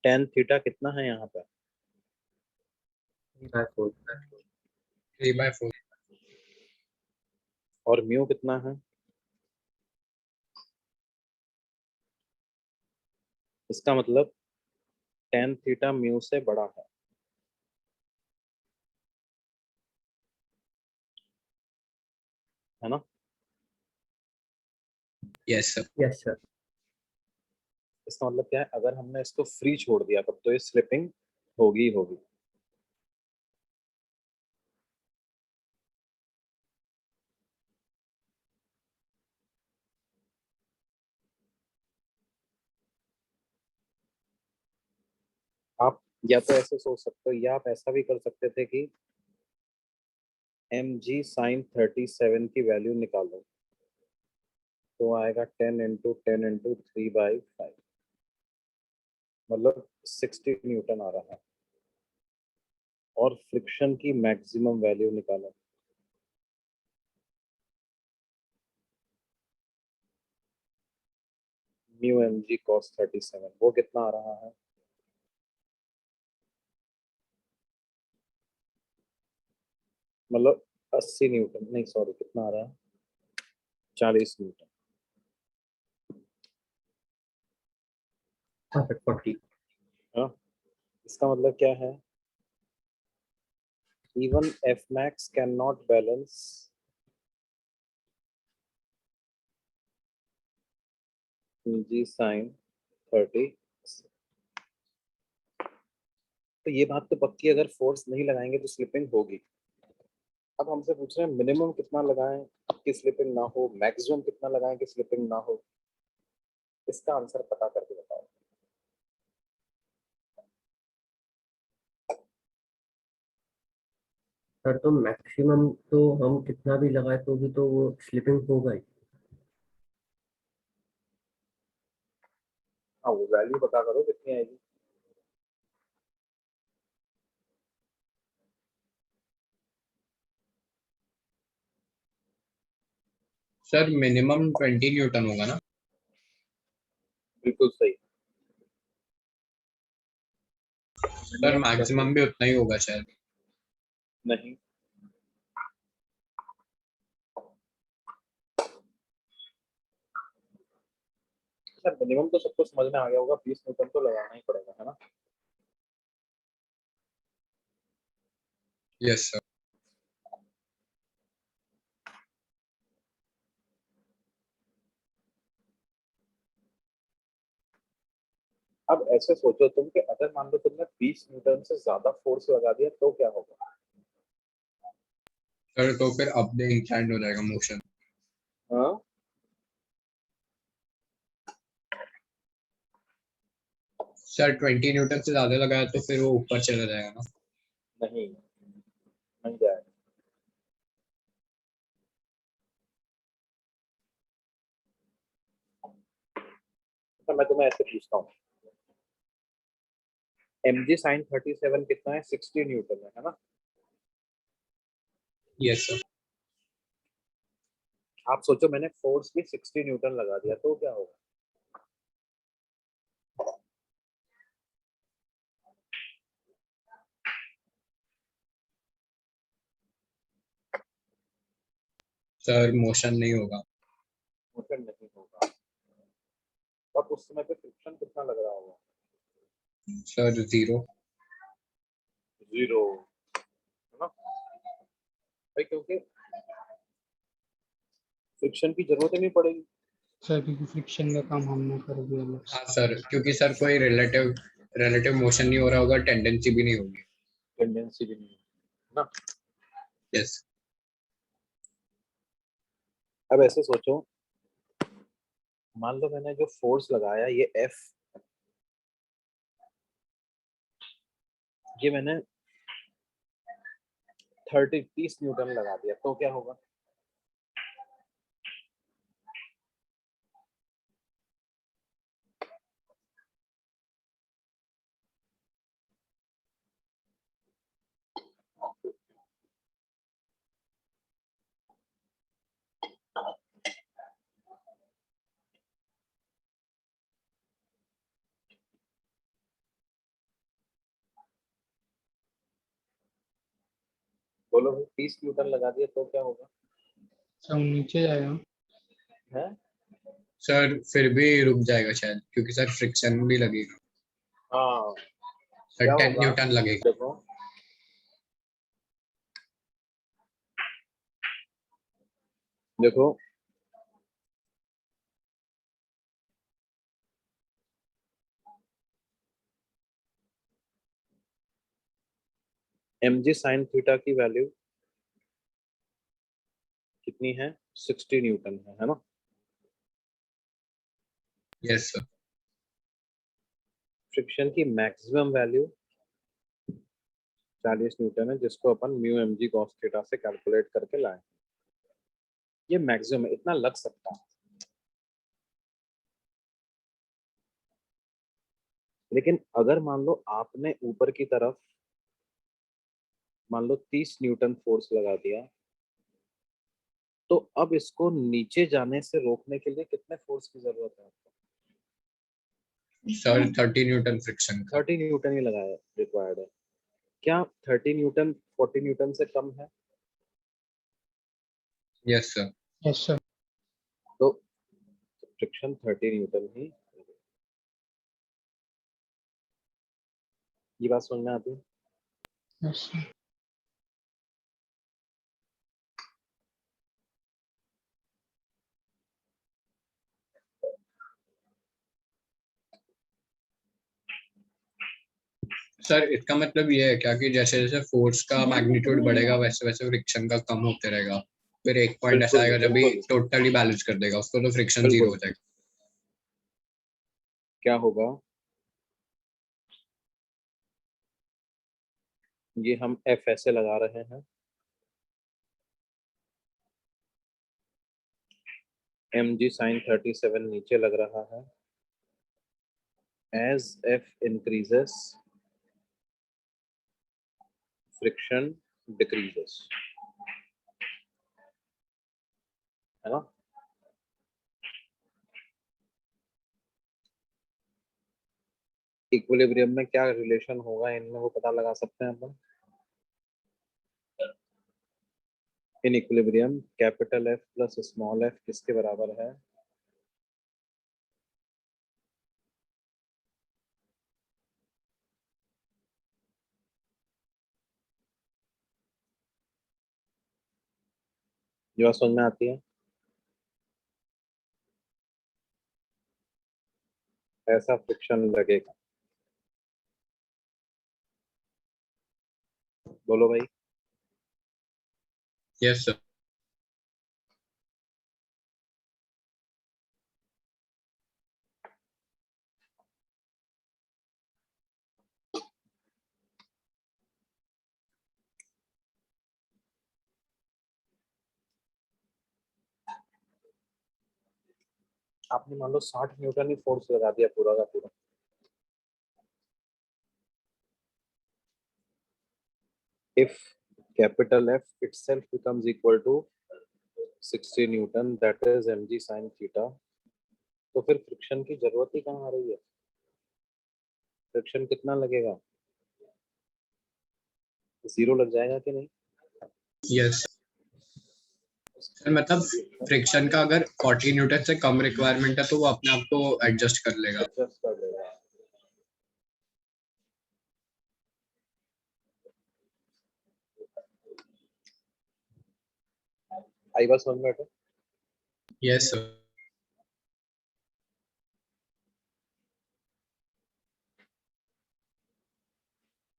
tan थीटा कितना है यहाँ पर? 3/4। 3/4। और म्यू कितना है? इसका मतलब tan थीटा म्यू से बड़ा है ना? Yes sir. Yes sir. इसका मतलब क्या है, अगर हमने इसको फ्री छोड़ दिया तब तो ये स्लिपिंग होगी ही होगी। आप या तो ऐसे सोच सकते हो, या आप ऐसा भी कर सकते थे कि mg sin 37 की वैल्यू निकालो, तो आएगा 10 × 10 × 3/5, मतलब 60 न्यूटन आ रहा है। और फ्रिक्शन की मैक्सिमम वैल्यू निकालो, म्यू mg cos 37, वो कितना आ रहा है? मतलब 80 न्यूटन, नहीं सॉरी, कितना आ रहा है? 40 न्यूटन। हाँ सर 40। हाँ, इसका मतलब क्या है? even f max cannot balance g sin 30। तो ये बात तो पक्की, अगर फोर्स नहीं लगाएंगे तो स्लिपिंग होगी। अब हमसे पूछ रहे हैं मिनिमम कितना लगाएं कि स्लिपिंग ना हो, मैक्सिमम कितना लगाएं कि स्लिपिंग ना हो। इसका आंसर पता करके बताओ। सर तो मैक्सिमम तो हम कितना भी लगाए तो भी तो वो स्लिपिंग होगा ही। हाँ, वो वैल्यू पता करो कितनी आएगी। सर मिनिमम 20 न्यूटन होगा ना? बिल्कुल सही। सर मैक्सिमम भी उतना ही होगा शायद। नहीं, सर मिनिमम तो सबको समझ में आ गया होगा, 20 न्यूटन तो लगाना ही पड़ेगा, है ना? Yes sir. अब ऐसे सोचो तुम कि अगर मान लो तुमने 20 न्यूटन से ज्यादा फोर्स लगा दिया तो क्या होगा? सर तो फिर अप द इंक्लाइंड हो जाएगा मोशन। हाँ, सर 20 न्यूटन से ज्यादा लगाया तो फिर वो ऊपर चला जाएगा ना? नहीं, नहीं जाएगा। तो मैं तुम्हें ऐसे पूछता हूँ, mg sin 37 कितना है? 60 न्यूटन है ना? Yes sir. आप सोचो मैंने फोर्स भी 60 न्यूटन लगा दिया तो क्या होगा? सर मोशन नहीं होगा। मोशन नहीं होगा। अब उस समय पे फ्रिक्शन कितना लग रहा होगा? सर 0। जीरो, है ना भाई? क्योंकि फ्रिक्शन की जरूरत ही नहीं पड़ेगी। सर क्योंकि फ्रिक्शन का काम हमने कर दिया अलग से। हाँ सर, क्योंकि सर कोई रिलेटिव रिलेटिव मोशन नहीं हो रहा होगा, टेंडेंसी भी नहीं होगी। टेंडेंसी भी नहीं है ना? यस। अब ऐसे सोचो, मान लो मैंने जो फोर्स लगाया ये F, ये मैंने 30 न्यूटन लगा दिया तो क्या होगा? बोलो भाई, 30 न्यूटन लगा दिया तो क्या होगा? सब नीचे जाएगा। है? सर फिर भी रुक जाएगा शायद, क्योंकि सर फ्रिक्शन भी लगेगा। हाँ, सर क्या 10 होगा? न्यूटन लगेगा। देखो, देखो, mg sin थीटा की वैल्यू कितनी है? 60 न्यूटन है ना? Yes sir. फ्रिक्शन की मैक्सिमम वैल्यू 40 न्यूटन है, जिसको अपन म्यू mg cos थीटा से कैलकुलेट करके लाए। ये मैक्सिमम है, इतना लग सकता है। लेकिन अगर मान लो आपने ऊपर की तरफ मान लो 30 न्यूटन फोर्स लगा दिया, तो अब इसको नीचे जाने से रोकने के लिए कितने फोर्स की जरूरत है आपको? सर 30 न्यूटन फ्रिक्शन का। 30 न्यूटन ही लगाया रिक्वायर्ड है। क्या 30 न्यूटन 40 न्यूटन से कम है? Yes sir. Yes sir. तो फ्रिक्शन 30 न्यूटन ही। ये बात समझ में आती है? Yes sir. सर इसका मतलब ये है क्या कि जैसे जैसे फोर्स का मैग्नीट्यूड बढ़ेगा वैसे वैसे फ्रिक्शन का कम होते रहेगा, फिर एक पॉइंट ऐसा बिल्कुल आएगा जब भी बिल्कुल टोटली बैलेंस कर देगा उसको, तो फ्रिक्शन जीरो हो बिल्कुल। जाएगा। क्या होगा? ये हम एफ ऐसे लगा रहे हैं, mg sin 37 नीचे लग रहा है। as f increases friction decreases, है ना? इक्विलिब्रियम में क्या रिलेशन होगा इनमें, वो पता लगा सकते हैं अपन। In equilibrium capital F plus small f किसके बराबर है? ये बात समझ में आती है? ऐसा फ्रिक्शन लगेगा। बोलो भाई। Yes sir. आपने मान लो 60 न्यूटन ही फोर्स लगा दिया पूरा का पूरा, if capital F itself becomes equal to 60 Newton, that is mg sin theta, तो फिर फ्रिक्शन की जरूरत ही कहाँ आ रही है? फ्रिक्शन कितना लगेगा? जीरो लग जाएगा कि नहीं? यस सर, मतलब फ्रिक्शन का अगर 40 न्यूटन से कम रिक्वायरमेंट है तो वो अपने आप को एडजस्ट कर लेगा। एडजस्ट कर देगा। आई बात समझ में आते? Yes sir.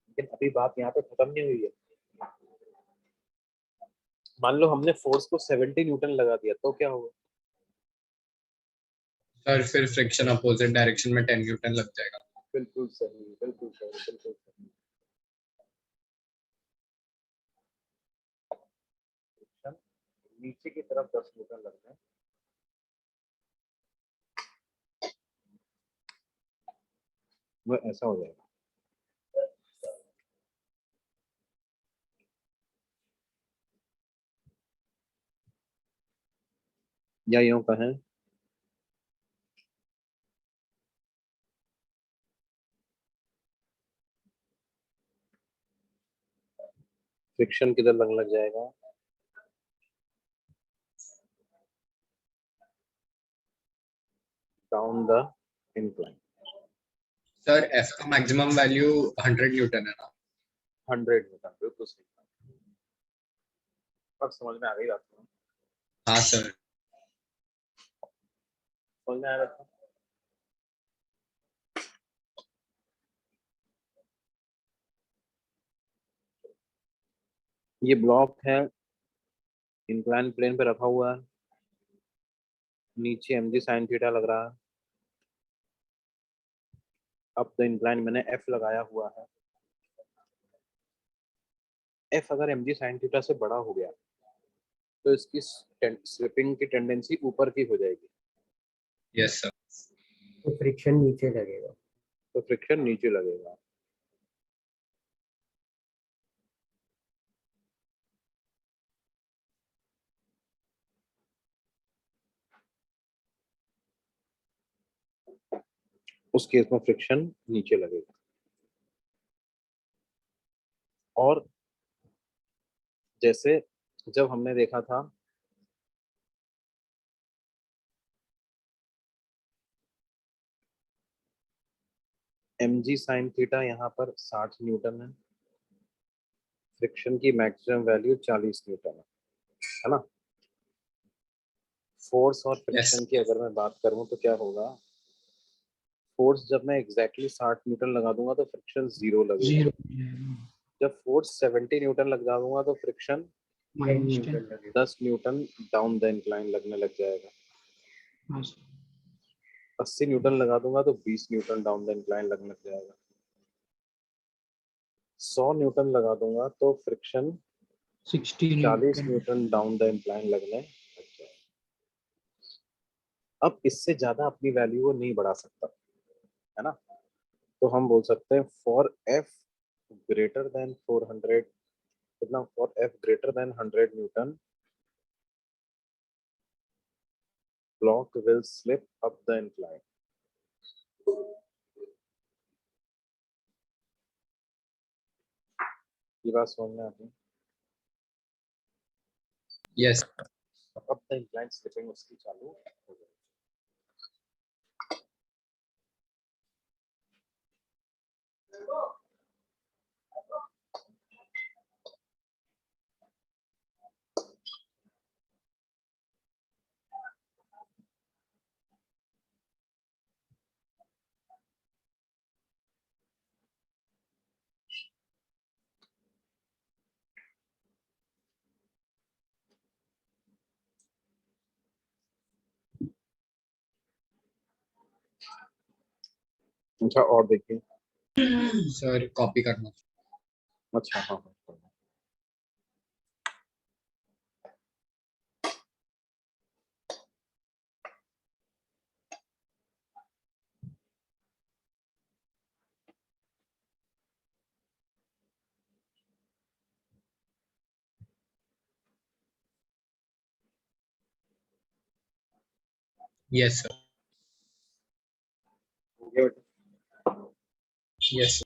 लेकिन अभी बात यहाँ पे खत्म नहीं हुई है। मान लो हमने फोर्स को 70 न्यूटन लगा दिया तो क्या होगा? सर फिर फ्रिक्शन अपोजिट डायरेक्शन में 10 न्यूटन लग जाएगा। बिल्कुल सही, बिल्कुल सही, बिल्कुल सही। फ्रिक्शन नीचे की तरफ 10 न्यूटन लगते हैं, वो ऐसा हो जाएगा। या यूं कहें, फ्रिक्शन किधर लग जाएगा, down the incline. Sir F का मैक्सिमम वैल्यू 100 न्यूटन है ना? 100 न्यूटन, बिल्कुल सही। अब समझ में आ गई बात को? हाँ सर। समझ में आ रहा था? ये ब्लॉक है, इंक्लाइन प्लेन पे रखा हुआ है, नीचे mg sin थीटा लग रहा है। अब द इंक्लाइन मैंने f लगाया हुआ है। f अगर mg sin थीटा से बड़ा हो गया तो इसकी स्लिपिंग की टेंडेंसी ऊपर की हो जाएगी, यस सर। तो फ्रिक्शन नीचे लगेगा। तो फ्रिक्शन नीचे लगेगा। उस केस में फ्रिक्शन नीचे लगेगा। और जैसे जब हमने देखा था mg sin थीटा यहाँ पर 60 न्यूटन है, फ्रिक्शन की मैक्सिमम वैल्यू 40 न्यूटन है ना। फोर्स और फ्रिक्शन की अगर मैं बात करूं तो क्या होगा, फोर्स जब मैं एग्जैक्टली 60 न्यूटन लगा दूंगा तो फ्रिक्शन 0 लगेगा। 0 जब फोर्स 70 न्यूटन लगा दूंगा तो friction -10। 10 Newton down the incline लगने लग जाएगा। हाँ सर। 80 न्यूटन लगा दूंगा तो 20 न्यूटन डाउन द इंक्लाइन लगने लग जाएगा। 100 न्यूटन लगा दूंगा तो friction 60 40 Newton. Newton down the incline लगने लग जाएगा। अब इससे ज्यादा अपनी वैल्यू को नहीं बढ़ा सकता, है ना। तो हम बोल सकते हैं फॉर एफ ग्रेटर देन 400, कितना, for F greater than 100 Newton block will slip up the incline। ये बात समझ में आती है? यस। अब द इंक्लाइन स्लिपिंग उसकी चालू हो जाएगी। अच्छा और देखिए, सर कॉपी करना। अच्छा हाँ हाँ, यस सर। हो गया बेटा? यस।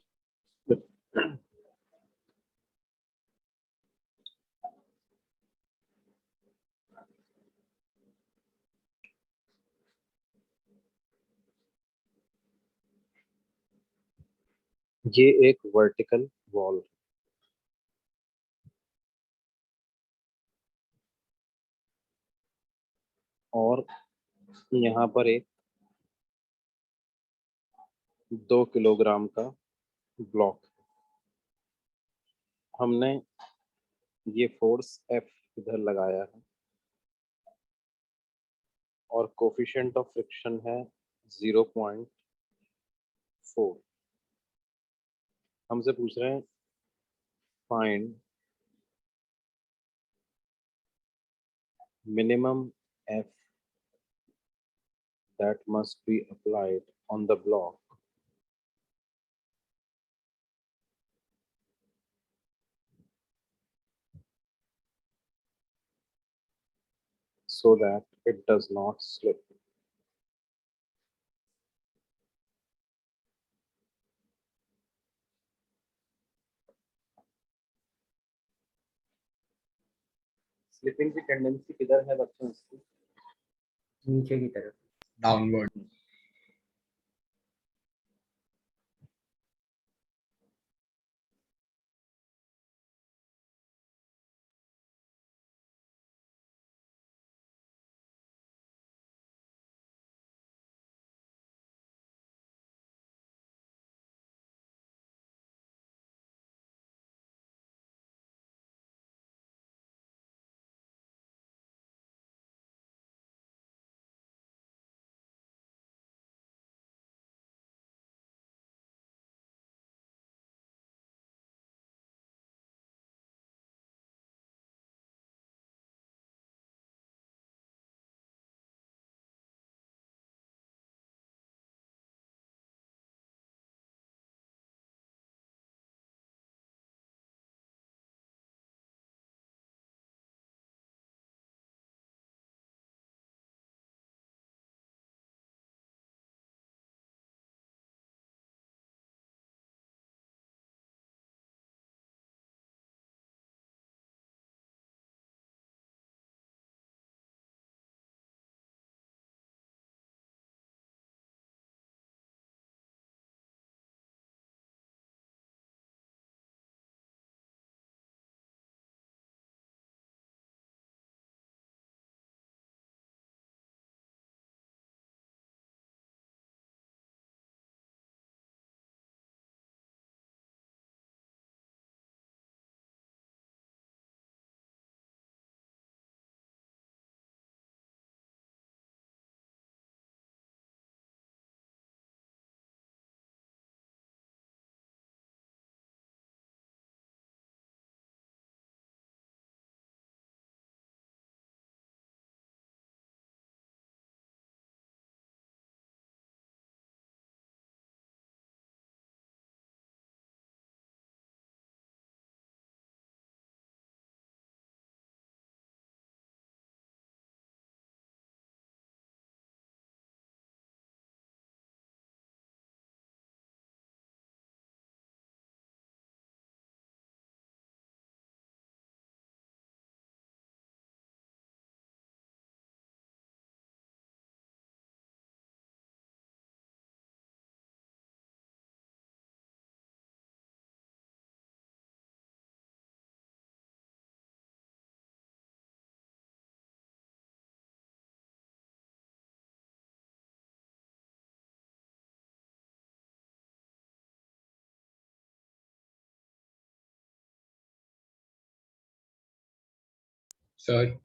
ये एक वर्टिकल वॉल, और यहाँ पर एक 2 किलोग्राम का ब्लॉक। हमने ये फोर्स एफ इधर लगाया है और कोफिशिएंट ऑफ फ्रिक्शन है 0.4। हमसे पूछ रहे हैं find minimum F that must be applied on the block so that it does not slip। Slipping की टेंडेंसी किधर है बच्चों इसकी? नीचे की तरफ। डाउनवर्ड। सर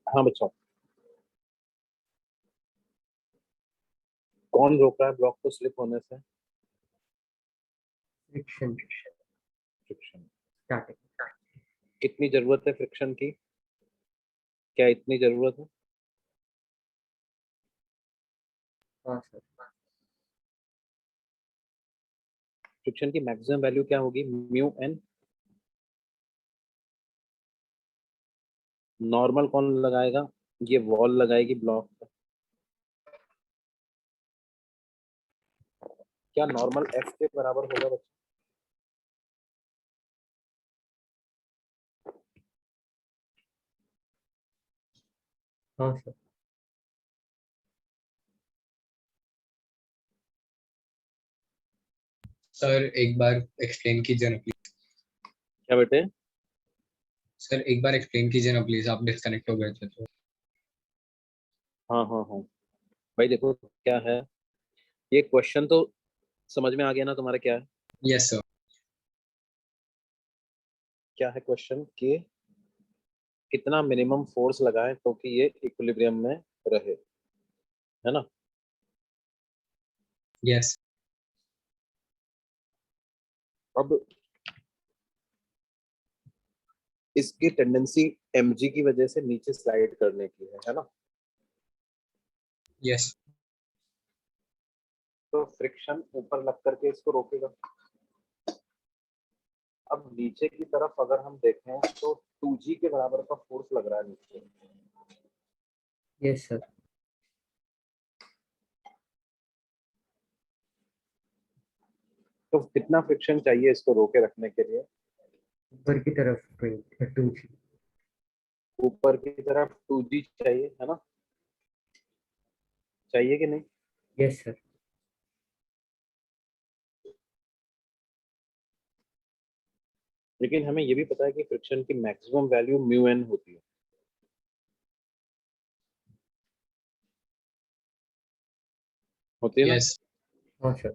हाँ बच्चों, कौन रोक रहा है ब्लॉक को स्लिप होने से? Friction friction. स्टार्टिंग। कितनी जरूरत है फ्रिक्शन की? क्या इतनी जरूरत है? हाँ सर। फ्रिक्शन की मैक्सिमम वैल्यू क्या होगी? Mu N. नॉर्मल कौन लगाएगा? ये वॉल लगाएगी ब्लॉक पे। क्या नॉर्मल एफ के बराबर होगा बच्चों? हाँ सर। सर एक बार एक्सप्लेन कीजिए ना प्लीज। क्या बेटे? सर एक बार एक्सप्लेन कीजिए ना प्लीज, आप डिस्कनेक्ट हो गए थे तो। हाँ हाँ हाँ, भाई देखो क्या है, ये क्वेश्चन तो समझ में आ गया ना तुम्हारा? क्या है, यस सर। क्या है क्वेश्चन कि कितना मिनिमम फोर्स लगाएं तो कि ये इक्विलिब्रियम में रहे, है ना? यस। अब इसकी टेंडेंसी mg की वजह से नीचे स्लाइड करने की है ना? यस। तो फ्रिक्शन ऊपर लग करके इसको रोकेगा। अब नीचे की तरफ अगर हम देखें तो 2g के बराबर का फोर्स लग रहा है नीचे। Yes sir. तो कितना फ्रिक्शन चाहिए इसको रोके रखने के लिए? ऊपर की तरफ 2G। ऊपर की तरफ 2g चाहिए, है ना? चाहिए कि नहीं? Yes sir. लेकिन हमें ये भी पता है कि फ्रिक्शन की मैक्सिमम वैल्यू म्यू एन होती है, होती है ना? यस। हाँ सर।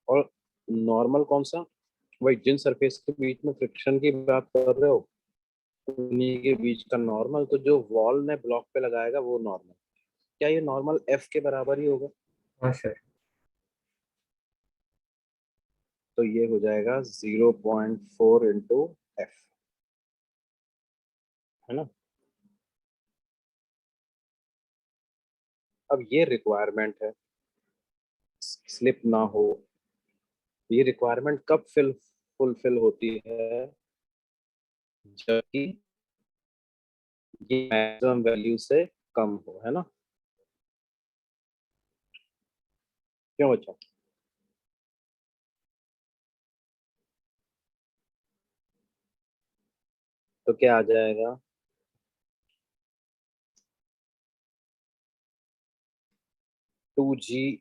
और नॉर्मल कौन सा? वही जिन सरफेस के बीच में फ्रिक्शन की बात कर रहे हो उन्हीं के बीच का नॉर्मल, तो जो वॉल ने ब्लॉक पे लगाएगा वो नॉर्मल। क्या ये नॉर्मल एफ के बराबर ही होगा? हाँ सर। तो ये हो जाएगा 0.4 इंटू एफ, है ना? अब ये रिक्वायरमेंट है, स्लिप ना हो। ये रिक्वायरमेंट कब फुलफिल होती है? जबकि ये मैक्सिमम वैल्यू से कम हो, है ना? क्यों बच्चा? तो क्या आ जाएगा? 2g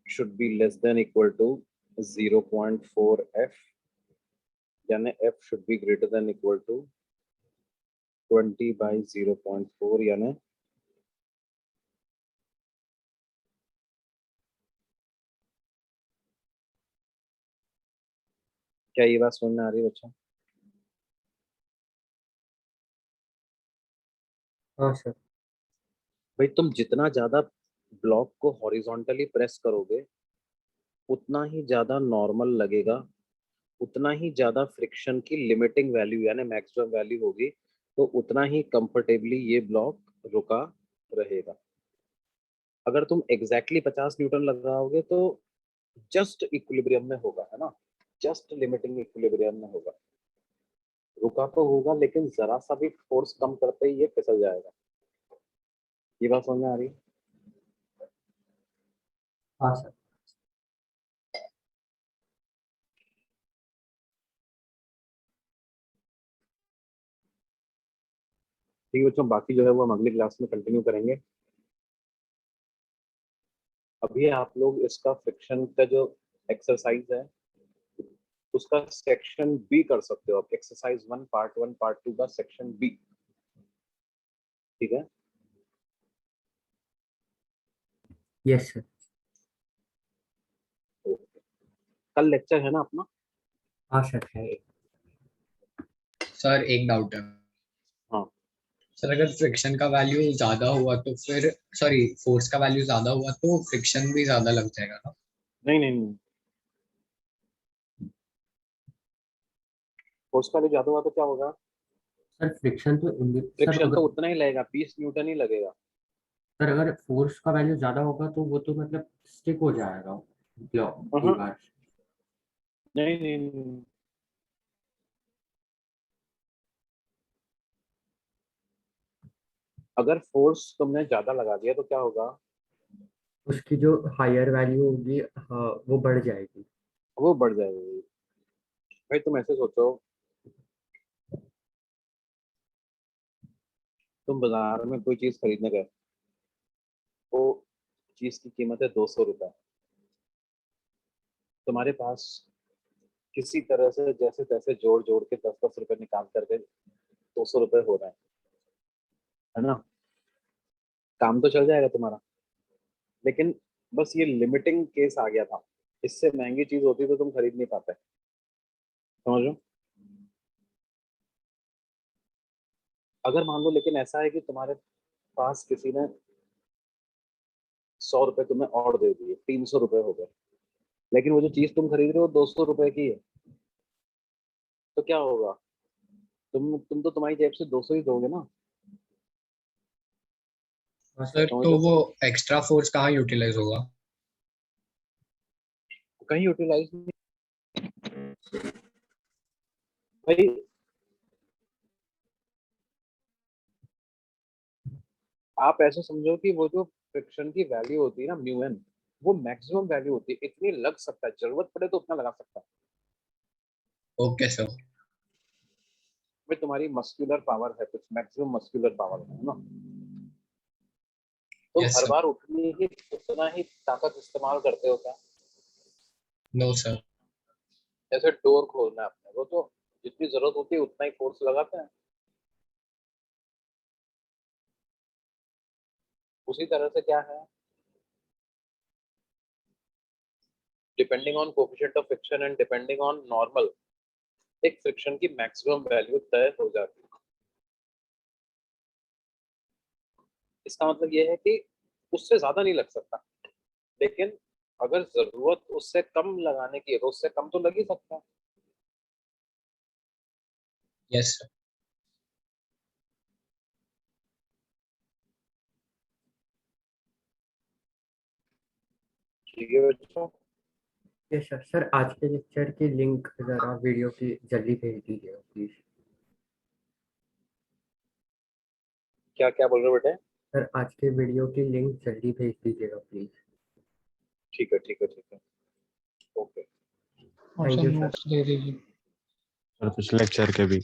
should be less than equal to 0.4 f, यानी f should be greater than equal to 20 by 0.4, यानी क्या ये बात समझ में आ रही है बच्चा? हाँ सर। भाई तुम जितना ज्यादा ब्लॉक को हॉरिजॉन्टली प्रेस करोगे उतना ही ज्यादा नॉर्मल लगेगा, उतना ही ज्यादा फ्रिक्शन की लिमिटिंग वैल्यू यानी मैक्सिमम वैल्यू होगी, तो उतना ही कंफर्टेबली ये ब्लॉक रुका रहेगा। अगर तुम एग्जैक्टली 50 न्यूटन लगाओगे तो जस्ट इक्विलिब्रियम में होगा, है ना? जस्ट लिमिटिंग इक्विलिब्रियम में होगा, रुका तो होगा लेकिन जरा सा भी फोर्स कम करते ही ये फिसल जाएगा। ये बात समझ में आ रही है? हाँ सर। ठीक है बच्चों, बाकी जो है वो हम अगली क्लास में कंटिन्यू करेंगे। अभी आप लोग इसका फ्रिक्शन का जो एक्सरसाइज है उसका सेक्शन बी कर सकते हो आप, एक्सरसाइज 1 पार्ट 1 पार्ट 2 का सेक्शन बी। ठीक है? Yes sir. तो कल लेक्चर है ना अपना? हाँ सर है। सर एक डाउट है। हाँ। सर अगर फ्रिक्शन का वैल्यू ज्यादा हुआ तो फिर, सॉरी फोर्स का वैल्यू ज्यादा हुआ तो फ्रिक्शन भी ज्यादा लग जाएगा ना? नहीं नहीं नहीं, फोर्स का भी ज्यादा हुआ तो क्या होगा? सर फ्रिक्शन तो सर फ्रिक्शन तो अगर, उतना ही लगेगा, 20 न्यूटन ही लगेगा। सर अगर फोर्स का वैल्यू ज्यादा होगा तो वो तो मतलब स्टिक हो जाएगा ब्लॉक हाँ, दीवार। नहीं नहीं नहीं। अगर फोर्स तुमने ज्यादा लगा दिया तो क्या होगा? उसकी जो हायर वैल्यू होगी, हाँ, वो बढ़ जाएगी। वो बढ़ जाएगी। भाई तुम ऐसे सोचो, तुम बाजार में कोई चीज खरीदने गए, वो चीज की कीमत है 200 रुपए, तुम्हारे पास किसी तरह से जैसे तैसे जोड़ जोड़ के 10-10 रुपए निकाल करके 200 रुपए हो रहे हैं, है ना? काम तो चल जाएगा तुम्हारा, लेकिन बस ये लिमिटिंग केस आ गया था। इससे महंगी चीज होती तो तुम खरीद नहीं पाते, समझ लो। अगर मान लो लेकिन ऐसा है कि तुम्हारे पास किसी ने 100 रुपए तुम्हें और दे दिए, 300 रुपए हो गए, लेकिन वो जो चीज तुम खरीद रहे हो 200 रुपए की है, तो क्या होगा? तुम तो तुम्हारी जेब से 200 ही दोगे ना, हाँ सर सर। समझ तो लो। वो एक्स्ट्रा फोर्स कहाँ यूटिलाइज होगा? कहीं यूटिलाइज नहीं भाई। आप ऐसे समझो कि वो जो फ्रिक्शन की वैल्यू होती है ना, म्यू एन, वो मैक्सिमम वैल्यू होती है, इतनी लग सकता है, जरूरत पड़े तो उतना लगा सकता है। Okay sir. भाई तुम्हारी मस्कुलर पावर है, कुछ मैक्सिमम मस्कुलर पावर है ना, तुम यस हर सर। बार उतना ही ताकत इस्तेमाल करते हो क्या? No sir. जैसे डोर खोलना है अपने को, तो जितनी जरूरत होती है उतना ही फोर्स लगाते हैं। उसी तरह से क्या है, depending on coefficient of friction and depending on normal, एक फ्रिक्शन की मैक्सिमम वैल्यू तय हो जाती है। इसका मतलब ये है कि उससे ज्यादा नहीं लग सकता, लेकिन अगर जरूरत उससे कम लगाने की है तो उससे कम तो लग ही सकता है। Yes sir. ठीक है बच्चों, यस सर। सर आज के लेक्चर की लिंक जरा वीडियो की जल्दी भेज दीजिएगा प्लीज। क्या क्या बोल रहे हो बेटे? सर आज के वीडियो की लिंक जल्दी भेज दीजिएगा प्लीज। ठीक है ठीक है ठीक है, ओके। और thank sir you sir. Notes दे दीजिए। और पिछले लेक्चर के भी।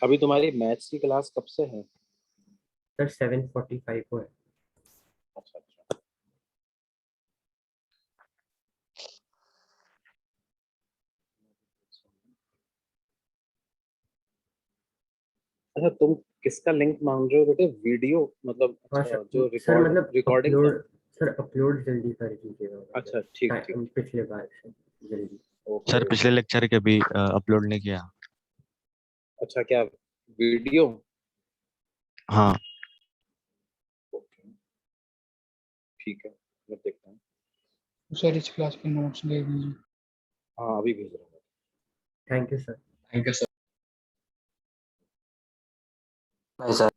अभी तुम्हारी मैथ्स की क्लास कब से है? सर 7:45 को है। अच्छा अच्छा। अच्छा, तुम किसका लिंक मांग रहे हो बेटे? वीडियो मतलब? हाँ अच्छा, सर। जो सर रिकॉर्ड मतलब रिकॉर्डिंग का? अपलोड। सर अपलोड जल्दी कर दीजिएगा अच्छा ठीक ठीक मतलब ठीक, पिछले बार से जल्दी। Sir okay. पिछले लेक्चर के भी अपलोड नहीं किया। अच्छा, क्या वीडियो? हाँ। ओके ठीक है, मैं देखता हूँ। सर इस क्लास के नोट्स दे दीजिए। हाँ अभी भेज रहा हूँ। Thank you sir. Thank you sir. नहीं सर।